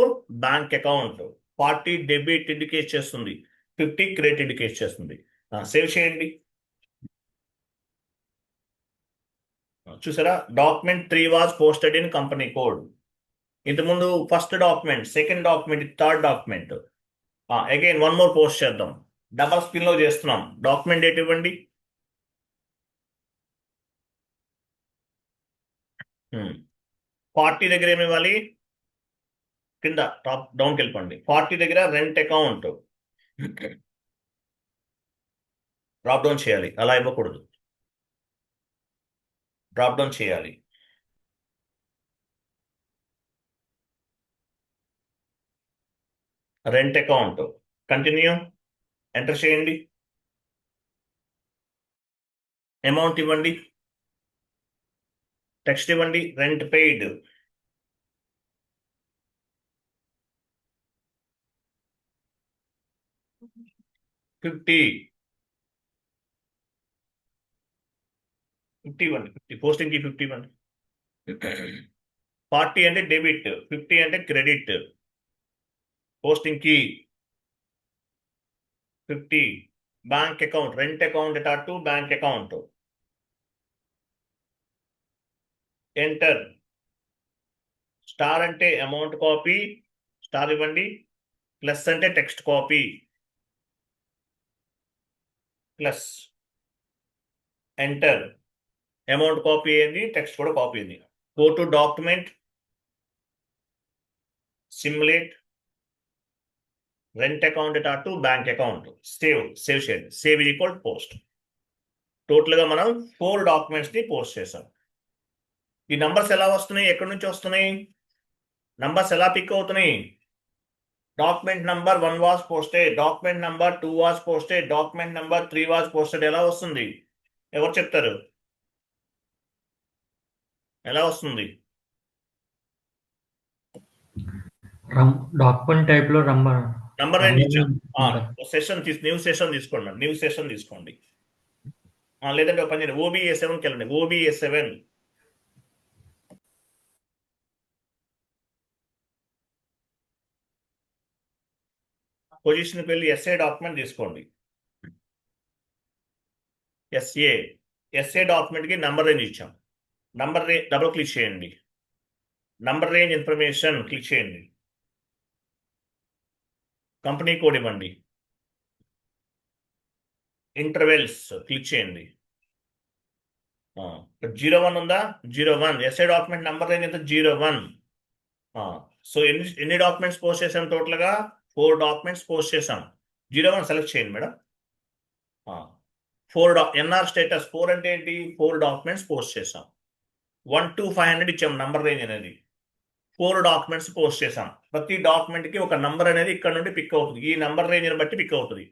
bank account. 40 debit indicate చేస్తుంది, 50 క్రెడిట్ ఇండికేట్ చేస్తుంది. సేవ్ చేయండి. చూసారా, document 3 was posted in company code. ఇంతకుముందు first document, second document, third document. Again one more post చేద్దాం. డబల్ స్క్రీన్ లో చేస్తున్నాం. డాక్యుమెంట్ డేట్ ఇవ్వండి. 40 దగ్గర ఏమి ఇవ్వాలి? కింద టాప్ డౌన్కి వెళ్ళిపోండి. 40 దగ్గర రెంట్ అకౌంట్ డ్రాప్ డౌన్ చేయాలి, అలా ఇవ్వకూడదు, డ్రాప్ డౌన్ చేయాలి. రెంట్ అకౌంట్ కంటిన్యూ, ఎంటర్ చేయండి. అమౌంట్ ఇవ్వండి, టెక్స్ట్ ఇవ్వండి, రెంట్ పెయిడ్. ఫిఫ్టీ ఇవ్వండి, 50 పోస్టింగ్ కి 50 ఇవ్వండి. 40 అంటే డెబిట్, 50 అంటే credit. Posting key 50. Bank account, rent account to bank account. Enter. Star అంటే అమౌంట్ కాపీ, స్టార్ ఇవ్వండి. ప్లస్ అంటే text copy, plus. Enter. Amount copy అయింది, టెక్స్ట్ కూడా కాపీ అయింది. Go to document, simulate, rent account to bank account. Save చేయండి. Save equal post. టోటల్గా మనం 4 డాక్యుమెంట్స్ని post చేసాం. ఈ నంబర్స్ ఎలా వస్తున్నాయి, ఎక్కడి నుంచి వస్తున్నాయి, నంబర్స్ ఎలా పిక్ అవుతున్నాయి? Document number 1 was posted, document number 2 was posted, document number 3 was posted. ఎలా వస్తుంది? ఎవరు చెప్తారు? ఎలా వస్తుంది? డాక్యుమెంట్ టైప్ లో నంబర్ రేంజ్ ఇచ్చాం. న్యూ సెషన్ తీసుకోండి, న్యూ సెషన్ తీసుకోండి. లేదంటే ఒక పని చేయండి, OBA7కి వెళ్ళండి. OBA7 పొజిషన్కి వెళ్ళి ఎస్ఏ డాక్యుమెంట్ తీసుకోండి. ఎస్ఏ డాక్యుమెంట్కి నంబర్ రేంజ్ ఇచ్చాం. నంబర్ రేంజ్ డబుల్ క్లిక్ చేయండి. నంబర్ రేంజ్ ఇన్ఫర్మేషన్ క్లిక్ చేయండి. కంపెనీ కోడ్ ఇవ్వండి. ఇంటర్వెల్స్ క్లిక్ చేయండి. 01 ఉందా? 01. ఎస్ఏ డాక్యుమెంట్ నంబర్ రేంజ్ ఎంత? 01. సో ఎన్ని డాక్యుమెంట్స్ పోస్ట్ చేసాం? టోటల్గా 4 డాక్యుమెంట్స్ పోస్ట్ చేసాం. 01 సెలెక్ట్ చేయండి మేడం. 4 ఎన్ఆర్ స్టేటస్ 4 అంటే ఏంటి? 4 డాక్యుమెంట్స్ పోస్ట్ చేసాం. 1 to 500 ఇచ్చాం నంబర్ రేంజ్ అనేది. 4 డాక్యుమెంట్స్ పోస్ట్ చేసాం. ప్రతి డాక్యుమెంట్కి ఒక నంబర్ అనేది ఇక్కడ నుండి పిక్ అవుతుంది. ఈ నంబర్ రేంజ్ని బట్టి పిక్ అవుతుంది.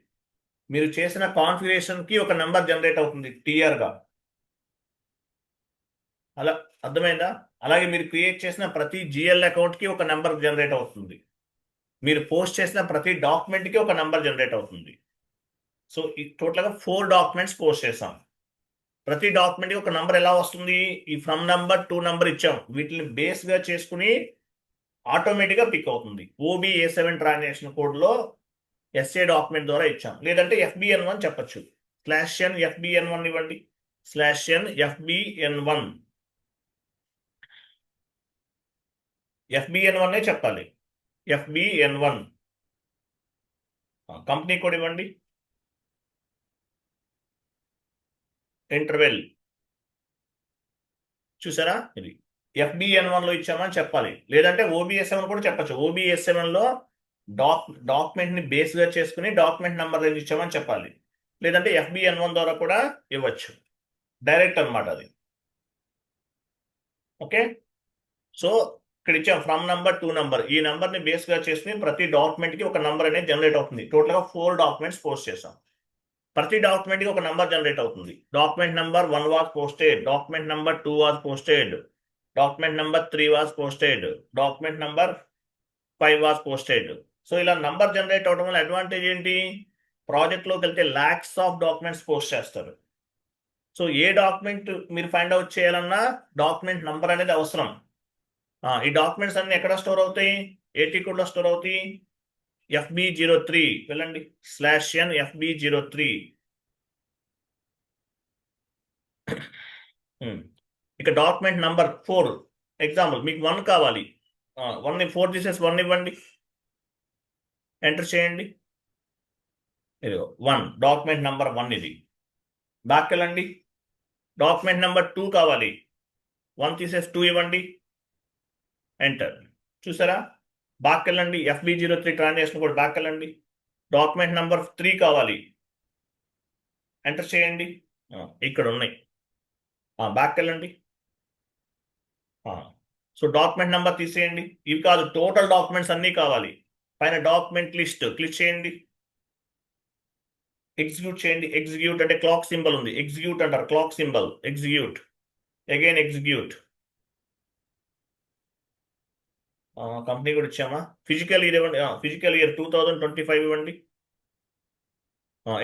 మీరు చేసిన కాన్ఫిగరేషన్కి ఒక నంబర్ జనరేట్ అవుతుంది క్లియర్గా. అలా అర్థమైందా? అలాగే మీరు క్రియేట్ చేసిన ప్రతి జిఎల్ అకౌంట్కి ఒక నెంబర్ జనరేట్ అవుతుంది. మీరు పోస్ట్ చేసిన ప్రతి డాక్యుమెంట్కి ఒక నెంబర్ జనరేట్ అవుతుంది. సో ఈ టోటల్గా 4 డాక్యుమెంట్స్ పోస్ట్ చేసాం. ప్రతి డాక్యుమెంట్కి ఒక నెంబర్ ఎలా వస్తుంది? ఈ ఫ్రమ్ నెంబర్ టు నెంబర్ ఇచ్చాం. వీటిని బేస్గా చేసుకుని ఆటోమేటిక్గా పిక్ అవుతుంది. OBA7 ట్రాన్సాక్షన్ కోడ్లో ఎస్ఏ డాక్యుమెంట్ ద్వారా ఇచ్చాం. లేదంటే FBN1 చెప్పచ్చు. /n FBN1 ఇవ్వండి. /n FBN1. FBN1 చెప్పాలి. FBN1. కంపెనీ కోడ్ ఇవ్వండి. ఇంటర్వెల్ చూసారా? ఇది FBN1లో ఇచ్చామని చెప్పాలి. లేదంటే OBA7 కూడా చెప్పచ్చు. OBA7లో డాక్యుమెంట్ని బేస్గా చేసుకుని డాక్యుమెంట్ నెంబర్ రేంజ్ ఇచ్చామని చెప్పాలి. లేదంటే FBN1 ద్వారా కూడా ఇవ్వచ్చు. డైరెక్ట్ అనమాట అది. ఓకే. సో ఇక్కడ ఇచ్చాం ఫ్రమ్ నంబర్ టు నంబర్. ఈ నంబర్ని బేస్గా చేసుకుని ప్రతి డాక్యుమెంట్కి ఒక నంబర్ అనేది జనరేట్ అవుతుంది. టోటల్గా 4 డాక్యుమెంట్స్ పోస్ట్ చేసాం. ప్రతి డాక్యుమెంట్కి ఒక నంబర్ జనరేట్ అవుతుంది. Document number 1 was posted, document number 2 was posted, document number 3 was posted, document number 5 was posted. So ఇలా నంబర్ జనరేట్ అవడం వల్ల అడ్వాంటేజ్ ఏంటి? ప్రాజెక్ట్లోకి వెళ్తే ల్యాక్స్ ఆఫ్ డాక్యుమెంట్స్ పోస్ట్ చేస్తారు. సో ఏ డాక్యుమెంట్ మీరు ఫైండ్ అవుట్ చేయాలన్నా డాక్యుమెంట్ నంబర్ అనేది అవసరం. ఈ డాక్యుమెంట్స్ అన్ని ఎక్కడ స్టోర్ అవుతాయి? AT కోడ్లో స్టోర్ అవుతాయి. FB03 వెళ్ళండి. /n FB03. ఇక డాక్యుమెంట్ నంబర్ 4 ఎగ్జాంపుల్ మీకు 1 కావాలి. 4 తీసేసి 1 ఇవ్వండి. ఎంటర్ చేయండి. ఇది 1 డాక్యుమెంట్ నంబర్ 1 ఇది. బ్యాక్ వెళ్ళండి. డాక్యుమెంట్ నంబర్ 2 కావాలి. 1 తీసేసి 2 ఇవ్వండి. ఎంటర్. చూసారా? బ్యాక్ వెళ్ళండి. FB03 ట్రాన్సాక్షన్ కూడా బ్యాక్ వెళ్ళండి. డాక్యుమెంట్ నంబర్ 3 కావాలి. ఎంటర్ చేయండి. ఇక్కడ ఉన్నాయి. బ్యాక్ వెళ్ళండి. సో డాక్యుమెంట్ నెంబర్ తీసేయండి. ఇవి కాదు, టోటల్ డాక్యుమెంట్స్ అన్నీ కావాలి. పైన డాక్యుమెంట్ లిస్ట్ క్లిక్ చేయండి. ఎగ్జిక్యూట్ చేయండి. ఎగ్జిక్యూట్ అంటే క్లాక్ సింబల్ ఉంది. ఎగ్జిక్యూట్ అంటారు. Clock symbol. Execute. Again execute. Company కూడా ఇచ్చామా? ఫిజికల్ ఇయర్ ఇవ్వండి. ఫిజికల్ ఇయర్ 2025 ఇవ్వండి.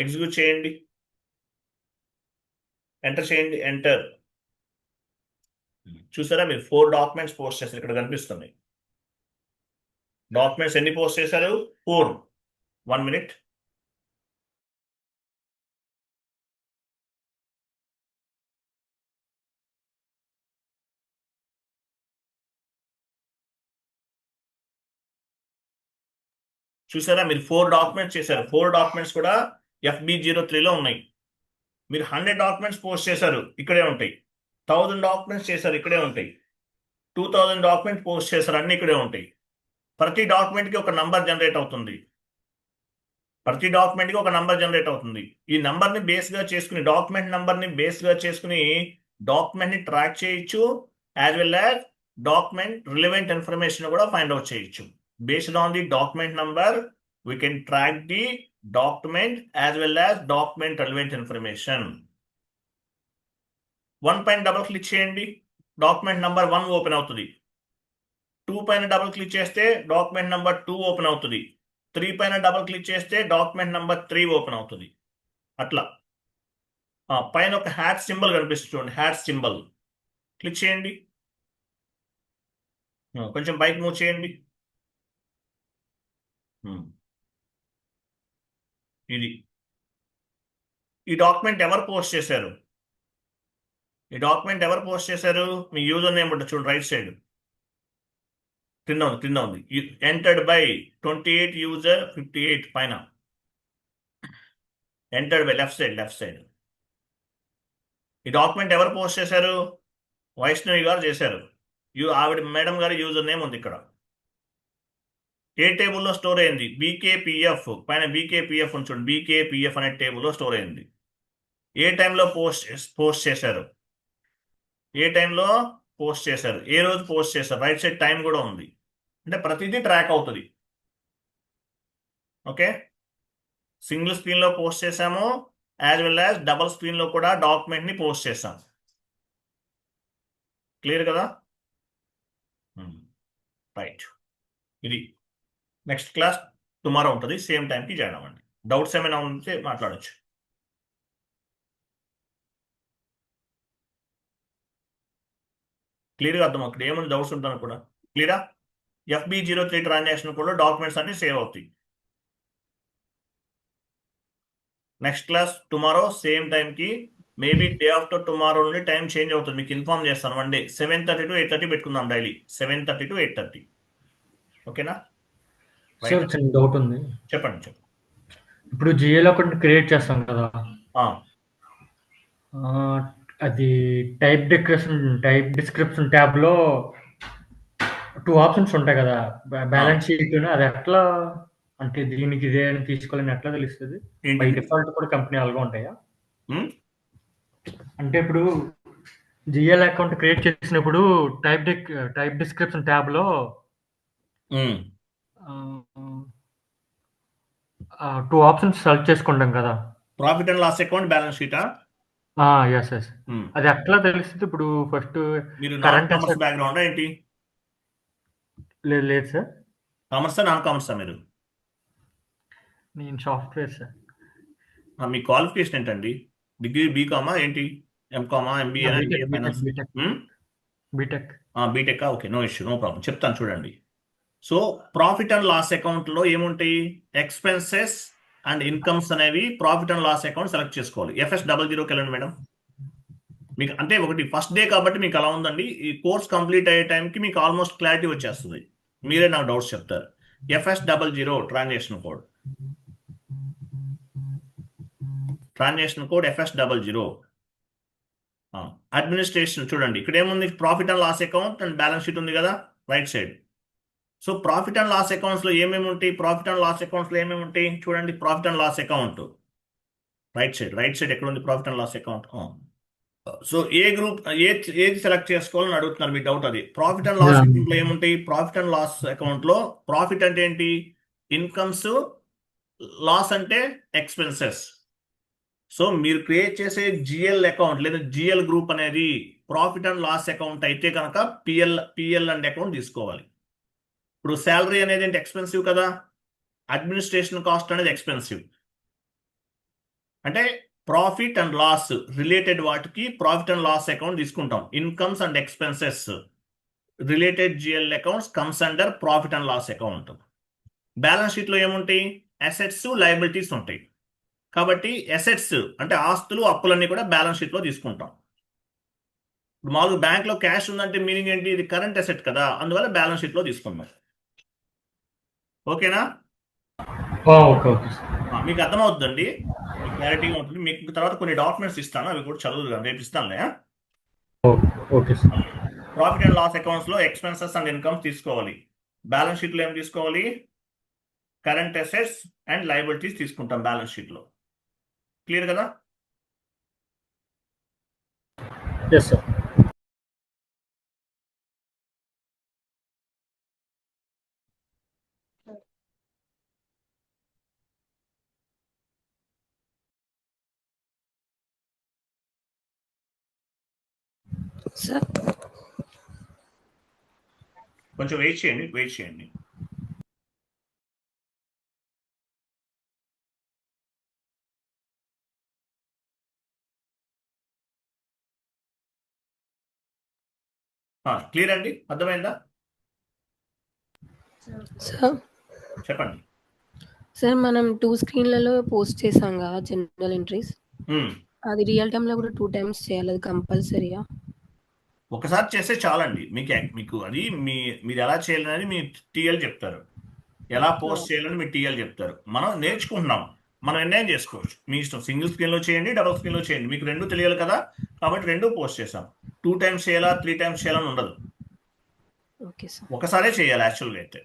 ఎగ్జిక్యూట్ చేయండి. ఎంటర్ చేయండి. ఎంటర్. చూసారా మీరు 4 డాక్యుమెంట్స్ పోస్ట్ చేశారు, ఇక్కడ కనిపిస్తుంది. డాక్యుమెంట్స్ ఎన్ని పోస్ట్ చేశారు? 4. 1 minute. చూసారా మీరు 4 డాక్యుమెంట్స్ చేశారు. 4 డాక్యుమెంట్స్ కూడా FB03లో ఉన్నాయి. మీరు 100 డాక్యుమెంట్స్ పోస్ట్ చేశారు, ఇక్కడే ఉంటాయి. 1000 డాక్యుమెంట్స్ చేశారు, ఇక్కడే ఉంటాయి. 2000 డాక్యుమెంట్ పోస్ట్ చేశారు, అన్ని ఇక్కడే ఉంటాయి. ప్రతి డాక్యుమెంట్కి ఒక నంబర్ జనరేట్ అవుతుంది. ఈ నంబర్ని బేస్గా చేసుకుని, డాక్యుమెంట్ నంబర్ని బేస్గా చేసుకుని డాక్యుమెంట్ని ట్రాక్ చేయొచ్చు, as well as document relevant information కూడా ఫైండ్ అవుట్ చేయొచ్చు. Based on the document number, we can track the document as well as document relevant information. 1 పైన డబుల్ క్లిక్ చేయండి, డాక్యుమెంట్ నంబర్ 1 ఓపెన్ అవుతుంది. 2 పైన double click చేస్తే document number 2 open అవుతుంది. 3 పైన double click చేస్తే డాక్యుమెంట్ నంబర్ 3 ఓపెన్ అవుతుంది. అట్లా పైన ఒక హ్యాట్ సింబల్ కనిపిస్తుంది చూడండి, హ్యాట్ సింబల్ క్లిక్ చేయండి. కొంచెం బైక్ మూవ్ చేయండి. ఇది ఈ డాక్యుమెంట్ ఎవరు పోస్ట్ చేశారు? మీ యూజర్ నేమ్ ఉంటుంది చూడండి, రైట్ సైడ్ కింద ఉంది. ఎంటర్డ్ బై 28 యూజర్ 58 పైన. Entered by left side. ఈ డాక్యుమెంట్ ఎవరు పోస్ట్ చేశారు? వైష్ణవి గారు చేశారు. ఆవిడ మేడం గారి యూజర్ నేమ్ ఉంది ఇక్కడ. ఏ టేబుల్లో స్టోర్ అయింది? BKPF పైన BKPF ఉంచండి. BKPF అనే టేబుల్లో స్టోర్ అయింది. ఏ టైంలో పోస్ట్ చేశారు? ఏ రోజు పోస్ట్ చేశారు? రైట్ సైడ్ టైం కూడా ఉంది. అంటే ప్రతిదీ ట్రాక్ అవుతుంది. ఓకే, సింగిల్ స్క్రీన్లో పోస్ట్ చేసాము, యాజ్ వెల్ యాజ్ డబుల్ స్క్రీన్లో కూడా డాక్యుమెంట్ని పోస్ట్ చేసాం. క్లియర్ కదా? రైట్. ఇది నెక్స్ట్ క్లాస్ టుమారో ఉంటుంది, సేమ్ టైంకి జాయిన్ అవ్వండి. డౌట్స్ ఏమైనా ఉంటే మాట్లాడచ్చు. క్లియర్గా అర్థం అవుతుంది. ఏమైనా డౌట్స్ ఉంటాను కూడా క్లియరా? FB03 ట్రాన్సాక్షన్ కూడా డాక్యుమెంట్స్ అన్ని సేవ్ అవుతాయి. నెక్స్ట్ క్లాస్ టుమారో సేమ్ టైంకి, మేబీ డే ఆఫ్టర్ టుమారో నుండి టైం చేంజ్ అవుతుంది, మీకు ఇన్ఫార్మ్ చేస్తాను. 1 day 7:30 to 8:30 పెట్టుకుందాం, డైలీ 7:30 to 8:30. ఓకేనా? సార్ చిన్న డౌట్ ఉంది. చెప్పండి. ఇప్పుడు జిఎల్ ఒకటి క్రియేట్ చేస్తాం కదా, అది టైప్ డిస్క్రిప్షన్ ట్యాబ్ లో 2 ఆప్షన్స్ ఉంటాయి కదా, బ్యాలెన్స్ షీట్. అది ఎట్లా అంటే దీనికి ఇదే అని తీసుకోవాలని ఎట్లా తెలుస్తుంది? బై డిఫాల్ట్ కూడా కంపెనీ అలాగా ఉంటాయా? అంటే ఇప్పుడు జిఎల్ అకౌంట్ క్రియేట్ చేసినప్పుడు టైప్ డిస్క్రిప్షన్ ట్యాబ్ లో 2 ఆప్షన్స్ సెలెక్ట్ చేసుకుంటాం కదా, profit and loss account, balance షీటా? ఎస్. అది ఎట్లా తెలుస్తుంది? ఇప్పుడు ఫస్ట్ మీరు నాన్ కామర్స్ బ్యాక్గ్రౌండ్ ఏంటి? లేదు సార్. కామర్సా నాన్ కామర్సా మీరు? నేను సాఫ్ట్వేర్ సార్. మీ క్వాలిఫికేషన్ ఏంటండి? డిగ్రీ బీకామా ఏంటి? ఎంకామా, MBA? B Tech. Okay, no issue, no problem. చెప్తాను చూడండి. సో ప్రాఫిట్ అండ్ లాస్ అకౌంట్లో ఏముంటాయి? ఎక్స్పెన్సెస్ అండ్ ఇన్కమ్స్ అనేవి profit and loss account select చేసుకోవాలి. FS00కి వెళ్ళండి మేడం. మీకు అంటే ఒకటి ఫస్ట్ డే కాబట్టి మీకు అలా ఉందండి. ఈ కోర్స్ కంప్లీట్ అయ్యే టైంకి మీకు ఆల్మోస్ట్ క్లారిటీ వచ్చేస్తుంది. మీరే నాకు డౌట్స్ చెప్తారు. FS00 transaction code FS00. Administration చూడండి, ఇక్కడ ఏముంది? Profit and loss account and balance sheet ఉంది కదా, right side. So profit and loss అకౌంట్స్లో ఏమేమి ఉంటాయి? చూడండి, profit and loss account right side ఎక్కడ ఉంది? Profit and loss account. So ఏ గ్రూప్ ఏది సెలెక్ట్ చేసుకోవాలని అడుగుతున్నారు, మీ డౌట్ అది. ప్రాఫిట్ అండ్ లాస్ అకౌంట్లో ఏముంటాయి? ప్రాఫిట్ అండ్ లాస్ అకౌంట్లో ప్రాఫిట్ అంటే ఏంటి? ఇన్కమ్స్, లాస్ అంటే ఎక్స్పెన్సెస్. సో మీరు క్రియేట్ చేసే జిఎల్ అకౌంట్ లేదా జిఎల్ గ్రూప్ అనేది ప్రాఫిట్ అండ్ లాస్ అకౌంట్ అయితే కనుక పిఎల్ అండ్ అకౌంట్ తీసుకోవాలి. ఇప్పుడు శాలరీ అనేది ఏంటి? ఎక్స్పెన్సివ్ కదా. అడ్మినిస్ట్రేషన్ కాస్ట్ అనేది ఎక్స్పెన్సివ్. అంటే ప్రాఫిట్ అండ్ లాస్ రిలేటెడ్ వాటికి ప్రాఫిట్ అండ్ లాస్ అకౌంట్ తీసుకుంటాం. Incomes and expenses related GL accounts comes under profit and loss account. Balance షీట్లో ఏముంటాయి? అసెట్స్, లయబిలిటీస్ ఉంటాయి. కాబట్టి అసెట్స్ అంటే ఆస్తులు, అప్పులన్నీ కూడా బ్యాలెన్స్ షీట్లో తీసుకుంటాం. ఇప్పుడు మామూలుగా బ్యాంక్లో క్యాష్ ఉందంటే మీనింగ్ ఏంటి? ఇది కరెంట్ అసెట్ కదా, అందువల్ల బ్యాలెన్స్ షీట్లో తీసుకుంటాం. ఓకేనా? Okay okay sir. మీకు అర్థమవుతుందండి, మీకు క్లారిటీగా ఉంటుంది. మీకు తర్వాత కొన్ని డాక్యుమెంట్స్ ఇస్తాను, అవి కూడా చదువుగా రేపు ఇస్తానులే. Okay okay sir. Profit and loss అకౌంట్స్లో ఎక్స్పెన్సెస్ అండ్ ఇన్కమ్స్ తీసుకోవాలి. బ్యాలెన్స్ షీట్లో ఏం తీసుకోవాలి? కరెంట్ అసెట్స్ అండ్ లయబిలిటీస్ తీసుకుంటాం బ్యాలెన్స్ షీట్లో. క్లియర్ కదా? Yes sir. సార్ కొంచెం వెయిట్ చేయండి. క్లియర్ అండి, అర్థమైందా? సార్ చెప్పండి. సార్ మనం 2 స్క్రీన్లలో పోస్ట్ చేసాం కదా జనరల్ ఎంట్రీస్, అది రియల్ టైంలో కూడా 2 టైమ్స్ చేయాలి, అది కంపల్సరీయా? ఒకసారి చేస్తే చాలండి. మీకు అది మీరు ఎలా చేయాలనేది మీ టీఎల్ చెప్తారు, ఎలా పోస్ట్ చేయాలని మీ టీఎల్ చెప్తారు. మనం నేర్చుకుంటున్నాం, మనం నిర్ణయం చేసుకోవచ్చు. మీ ఇష్టం, సింగిల్ స్క్రీన్లో చేయండి, డబుల్ స్క్రీన్లో చేయండి, మీకు రెండు తెలియాలి కదా. కాబట్టి రెండు పోస్ట్ చేసాం. 2 టైమ్స్ చేయాలా, 3 టైమ్స్ చేయాలని ఉండదు, ఓకే సార్. ఒకసారే చేయాలి. యాక్చువల్గా అయితే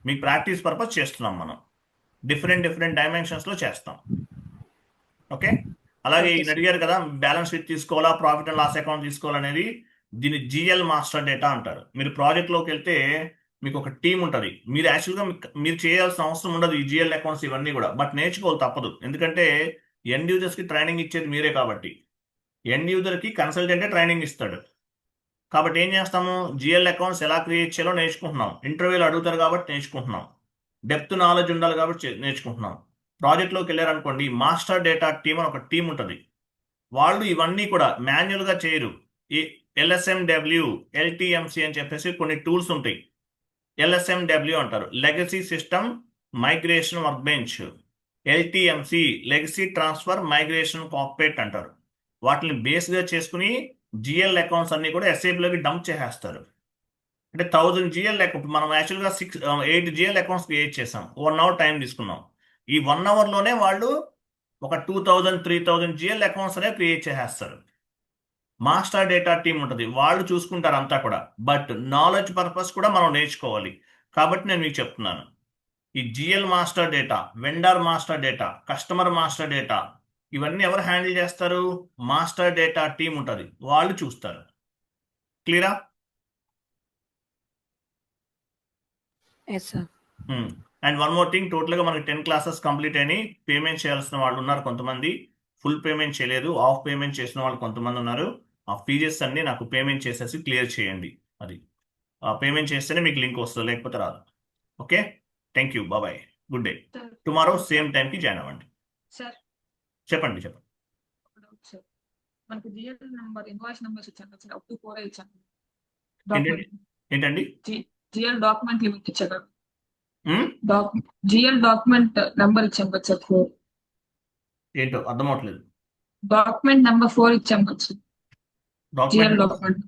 మీకు ప్రాక్టీస్ పర్పస్ చేస్తున్నాం మనం, డిఫరెంట్ డైమెన్షన్స్లో చేస్తాం. ఓకే. అలాగే Okay, ఈయన అడిగారు కదా, బ్యాలెన్స్ షీట్ తీసుకోవాలా, ప్రాఫిట్ అండ్ లాస్ అకౌంట్ తీసుకోవాలనేది, దీన్ని జిఎల్ మాస్టర్ డేటా అంటారు. మీరు ప్రాజెక్ట్లోకి వెళ్తే మీకు ఒక టీం ఉంటుంది. మీరు యాక్చువల్గా మీరు చేయాల్సిన అవసరం ఉండదు ఈ జిఎల్ అకౌంట్స్ ఇవన్నీ కూడా, బట్ నేర్చుకోవాలి తప్పదు. ఎందుకంటే ఎండ్ యూజర్స్కి ట్రైనింగ్ ఇచ్చేది మీరే కాబట్టి. ఎండ్ యూజర్కి కన్సల్టెంటే ట్రైనింగ్ ఇస్తాడు. కాబట్టి ఏం చేస్తాము, జిఎల్ అకౌంట్స్ ఎలా క్రియేట్ చేయాలో నేర్చుకుంటున్నాం. ఇంటర్వ్యూలు అడుగుతారు కాబట్టి నేర్చుకుంటున్నాం. డెప్త్ నాలెడ్జ్ ఉండాలి కాబట్టి నేర్చుకుంటున్నాం. ప్రాజెక్ట్లోకి వెళ్ళారనుకోండి, మాస్టర్ డేటా టీమ్ అని ఒక టీం ఉంటుంది. వాళ్ళు ఇవన్నీ కూడా మాన్యువల్గా చేయరు. ఈ LSMW, LTMC అని చెప్పేసి కొన్ని టూల్స్ ఉంటాయి. LSMW అంటారు, legacy system migration work bench. LTMC, legacy transfer migration cockpit అంటారు. వాటిని బేస్గా చేసుకుని జిఎల్ అకౌంట్స్ అన్ని కూడా SAPలోకి డంప్ చేసేస్తారు. అంటే 1000 జిఎల్ అకౌంట్ మనం యాక్చువల్గా 8 జిఎల్ అకౌంట్స్ క్రియేట్ చేసాం. 1 అవర్ టైం తీసుకున్నాం. ఈ 1 అవర్లోనే వాళ్ళు ఒక 2000, 3000 జిఎల్ అకౌంట్స్ అనేవి క్రియేట్ చేసేస్తారు. మాస్టర్ డేటా టీం ఉంటుంది, వాళ్ళు చూసుకుంటారు అంతా కూడా. బట్ నాలెడ్జ్ పర్పస్ కూడా మనం నేర్చుకోవాలి. కాబట్టి నేను మీకు చెప్తున్నాను, ఈ GL master data, vendor master data, customer master data, ఇవన్నీ ఎవరు హ్యాండిల్ చేస్తారు? మాస్టర్ డేటా టీం ఉంటుంది, వాళ్ళు చూస్తారు. క్లియరా? Yes sir. And one more thing, టోటల్గా మనకి 10 క్లాసెస్ కంప్లీట్ అయినాయి. పేమెంట్ చేయాల్సిన వాళ్ళు ఉన్నారు కొంతమంది, ఫుల్ పేమెంట్ చేయలేదు. ఆఫ్ పేమెంట్ చేసిన వాళ్ళు కొంతమంది ఉన్నారు. ఆ ఫీజెస్ అన్ని నాకు పేమెంట్ చేసేసి క్లియర్ చేయండి. అది పేమెంట్ చేస్తేనే మీకు లింక్ వస్తుంది, లేకపోతే రాదు. Okay, thank you, bye, good day. Tomorrow same టైంకి జాయిన్ అవ్వండి. సార్ చెప్పండి. సార్ మనకి జిఎల్ నంబర్, ఇన్వాయిస్ నంబర్స్ ఇచ్చాను సార్, అప్ టు 4 ఇచ్చాను. ఏంటండి? జిఎల్ డాక్యుమెంట్ లిమిట్ ఇచ్చారు. జిఎల్ డాక్యుమెంట్ నంబర్ ఇచ్చాం కదా సార్, 4. ఏంటో అర్థం అవట్లేదు. డాక్యుమెంట్ నంబర్ 4 ఇచ్చాం కదా సార్. జిఎల్ డాక్యుమెంట్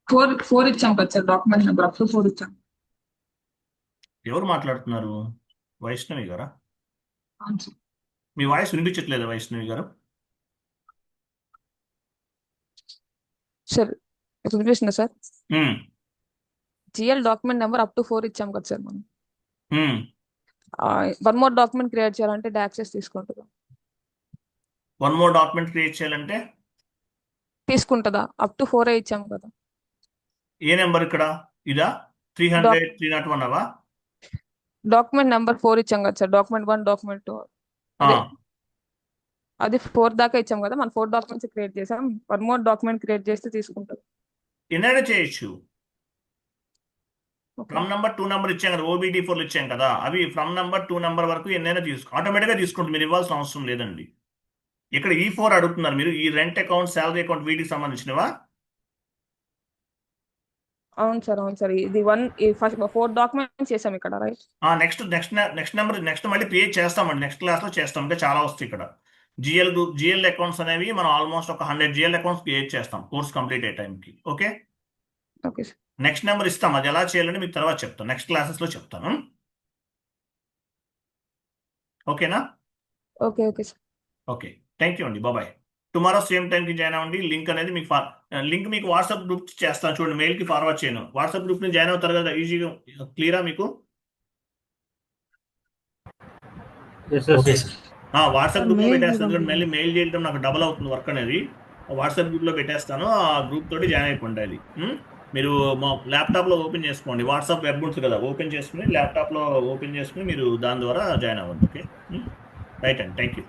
డాక్యుమెంట్ 4 ఇచ్చాం కదా sir. Document number up to 4 ఇచ్చాం. ఎవరు మాట్లాడుతున్నారు? వైష్ణవి గారా? అవును సార్. మీ వాయిస్ వినిపించట్లేదు వైష్ణవి గారు. సార్ ఇప్పుడు వినిపిస్తుందా sir? GL document number up to 4 ఇచ్చాం కదా సార్ మనం. 1 మోర్ డాక్యుమెంట్ క్రియేట్ చేయాలంటే యాక్సెస్ తీసుకుంటుందా? 1 మోర్ డాక్యుమెంట్ క్రియేట్ చేయాలంటే తీసుకుంటుందా? అప్ టు 4 ఇచ్చాం కదా. ఏ నెంబర్ ఇక్కడ? ఇదా 300, 301 అవా? డాక్యుమెంట్ నెంబర్ 4 ఇచ్చాం కదా సార్. డాక్యుమెంట్ 1, డాక్యుమెంట్ 2, అది 4 దాకా ఇచ్చాం కదా. మనం 4 డాక్యుమెంట్స్ క్రియేట్ చేసాం. 1 మోర్ డాక్యుమెంట్ క్రియేట్ చేస్తే తీసుకుంటాం. ఎన్నైనా చేయొచ్చు. ఫ్రమ్ నంబర్ 2 నెంబర్ ఇచ్చాం కదా, OBD4 ఇచ్చాం కదా, అవి ఫ్రమ్ నంబర్ 2 నెంబర్ వరకు ఎన్నైనా ఆటోమేటిక్గా తీసుకుంటుంది, మీరు ఇవ్వాల్సిన అవసరం లేదండి. ఇక్కడ E4 అడుగుతున్నారు మీరు, ఈ రెంట్ అకౌంట్, శాలరీ అకౌంట్ వీటికి సంబంధించినవా? అవును సార్ ఇది ఫస్ట్ 4 డాక్యుమెంట్స్ చేసాం ఇక్కడ, రైట్? నెక్స్ట్ మళ్ళీ పే చేస్తామండి, నెక్స్ట్ క్లాస్ లో చేస్తాం. ఇంకా చాలా వస్తాయి ఇక్కడ. జిఎల్ అకౌంట్స్ అనేవి మనం ఆల్మోస్ట్ ఒక 100 జిఎల్ అకౌంట్స్ క్రియేట్ చేస్తాం కోర్స్ కంప్లీట్ అయ్యే టైంకి. Okay, okay sir. Next number ఇస్తాం, అది ఎలా చేయాలని మీకు తర్వాత చెప్తాను, నెక్స్ట్ క్లాసెస్ లో చెప్తాను. ఓకేనా? Okay sir. Okay, thank you అండి, బాయ్. టుమారో సేమ్ టైంకి జాయిన్ అవ్వండి. లింక్ అనేది లింక్ మీకు వాట్సాప్ గ్రూప్ చేస్తాను చూడండి, మెయిల్కి ఫార్వర్డ్ చేయను. వాట్సాప్ గ్రూప్ ని జాయిన్ అవుతారు కదా, ఈజీగా క్లియరా మీకు? ఓకే వాట్సాప్ గ్రూప్ లో Mail పెట్టేస్తాను, ఇవ్వండి. మళ్ళీ మెయిల్ చేయడం నాకు డబుల్ అవుతుంది వర్క్ అనేది. వాట్సాప్ గ్రూప్ లో పెట్టేస్తాను, ఆ గ్రూప్ తోటి జాయిన్ అయిపోండి. అది మీరు మా ల్యాప్టాప్ లో ఓపెన్ చేసుకోండి, వాట్సాప్ వెబ్ ఉంటుంది కదా, ఓపెన్ చేసుకుని ల్యాప్టాప్ లో ఓపెన్ చేసుకుని మీరు దాని ద్వారా జాయిన్ అవ్వండి. ఓకే, రైట్ అండి, థ్యాంక్ యూ.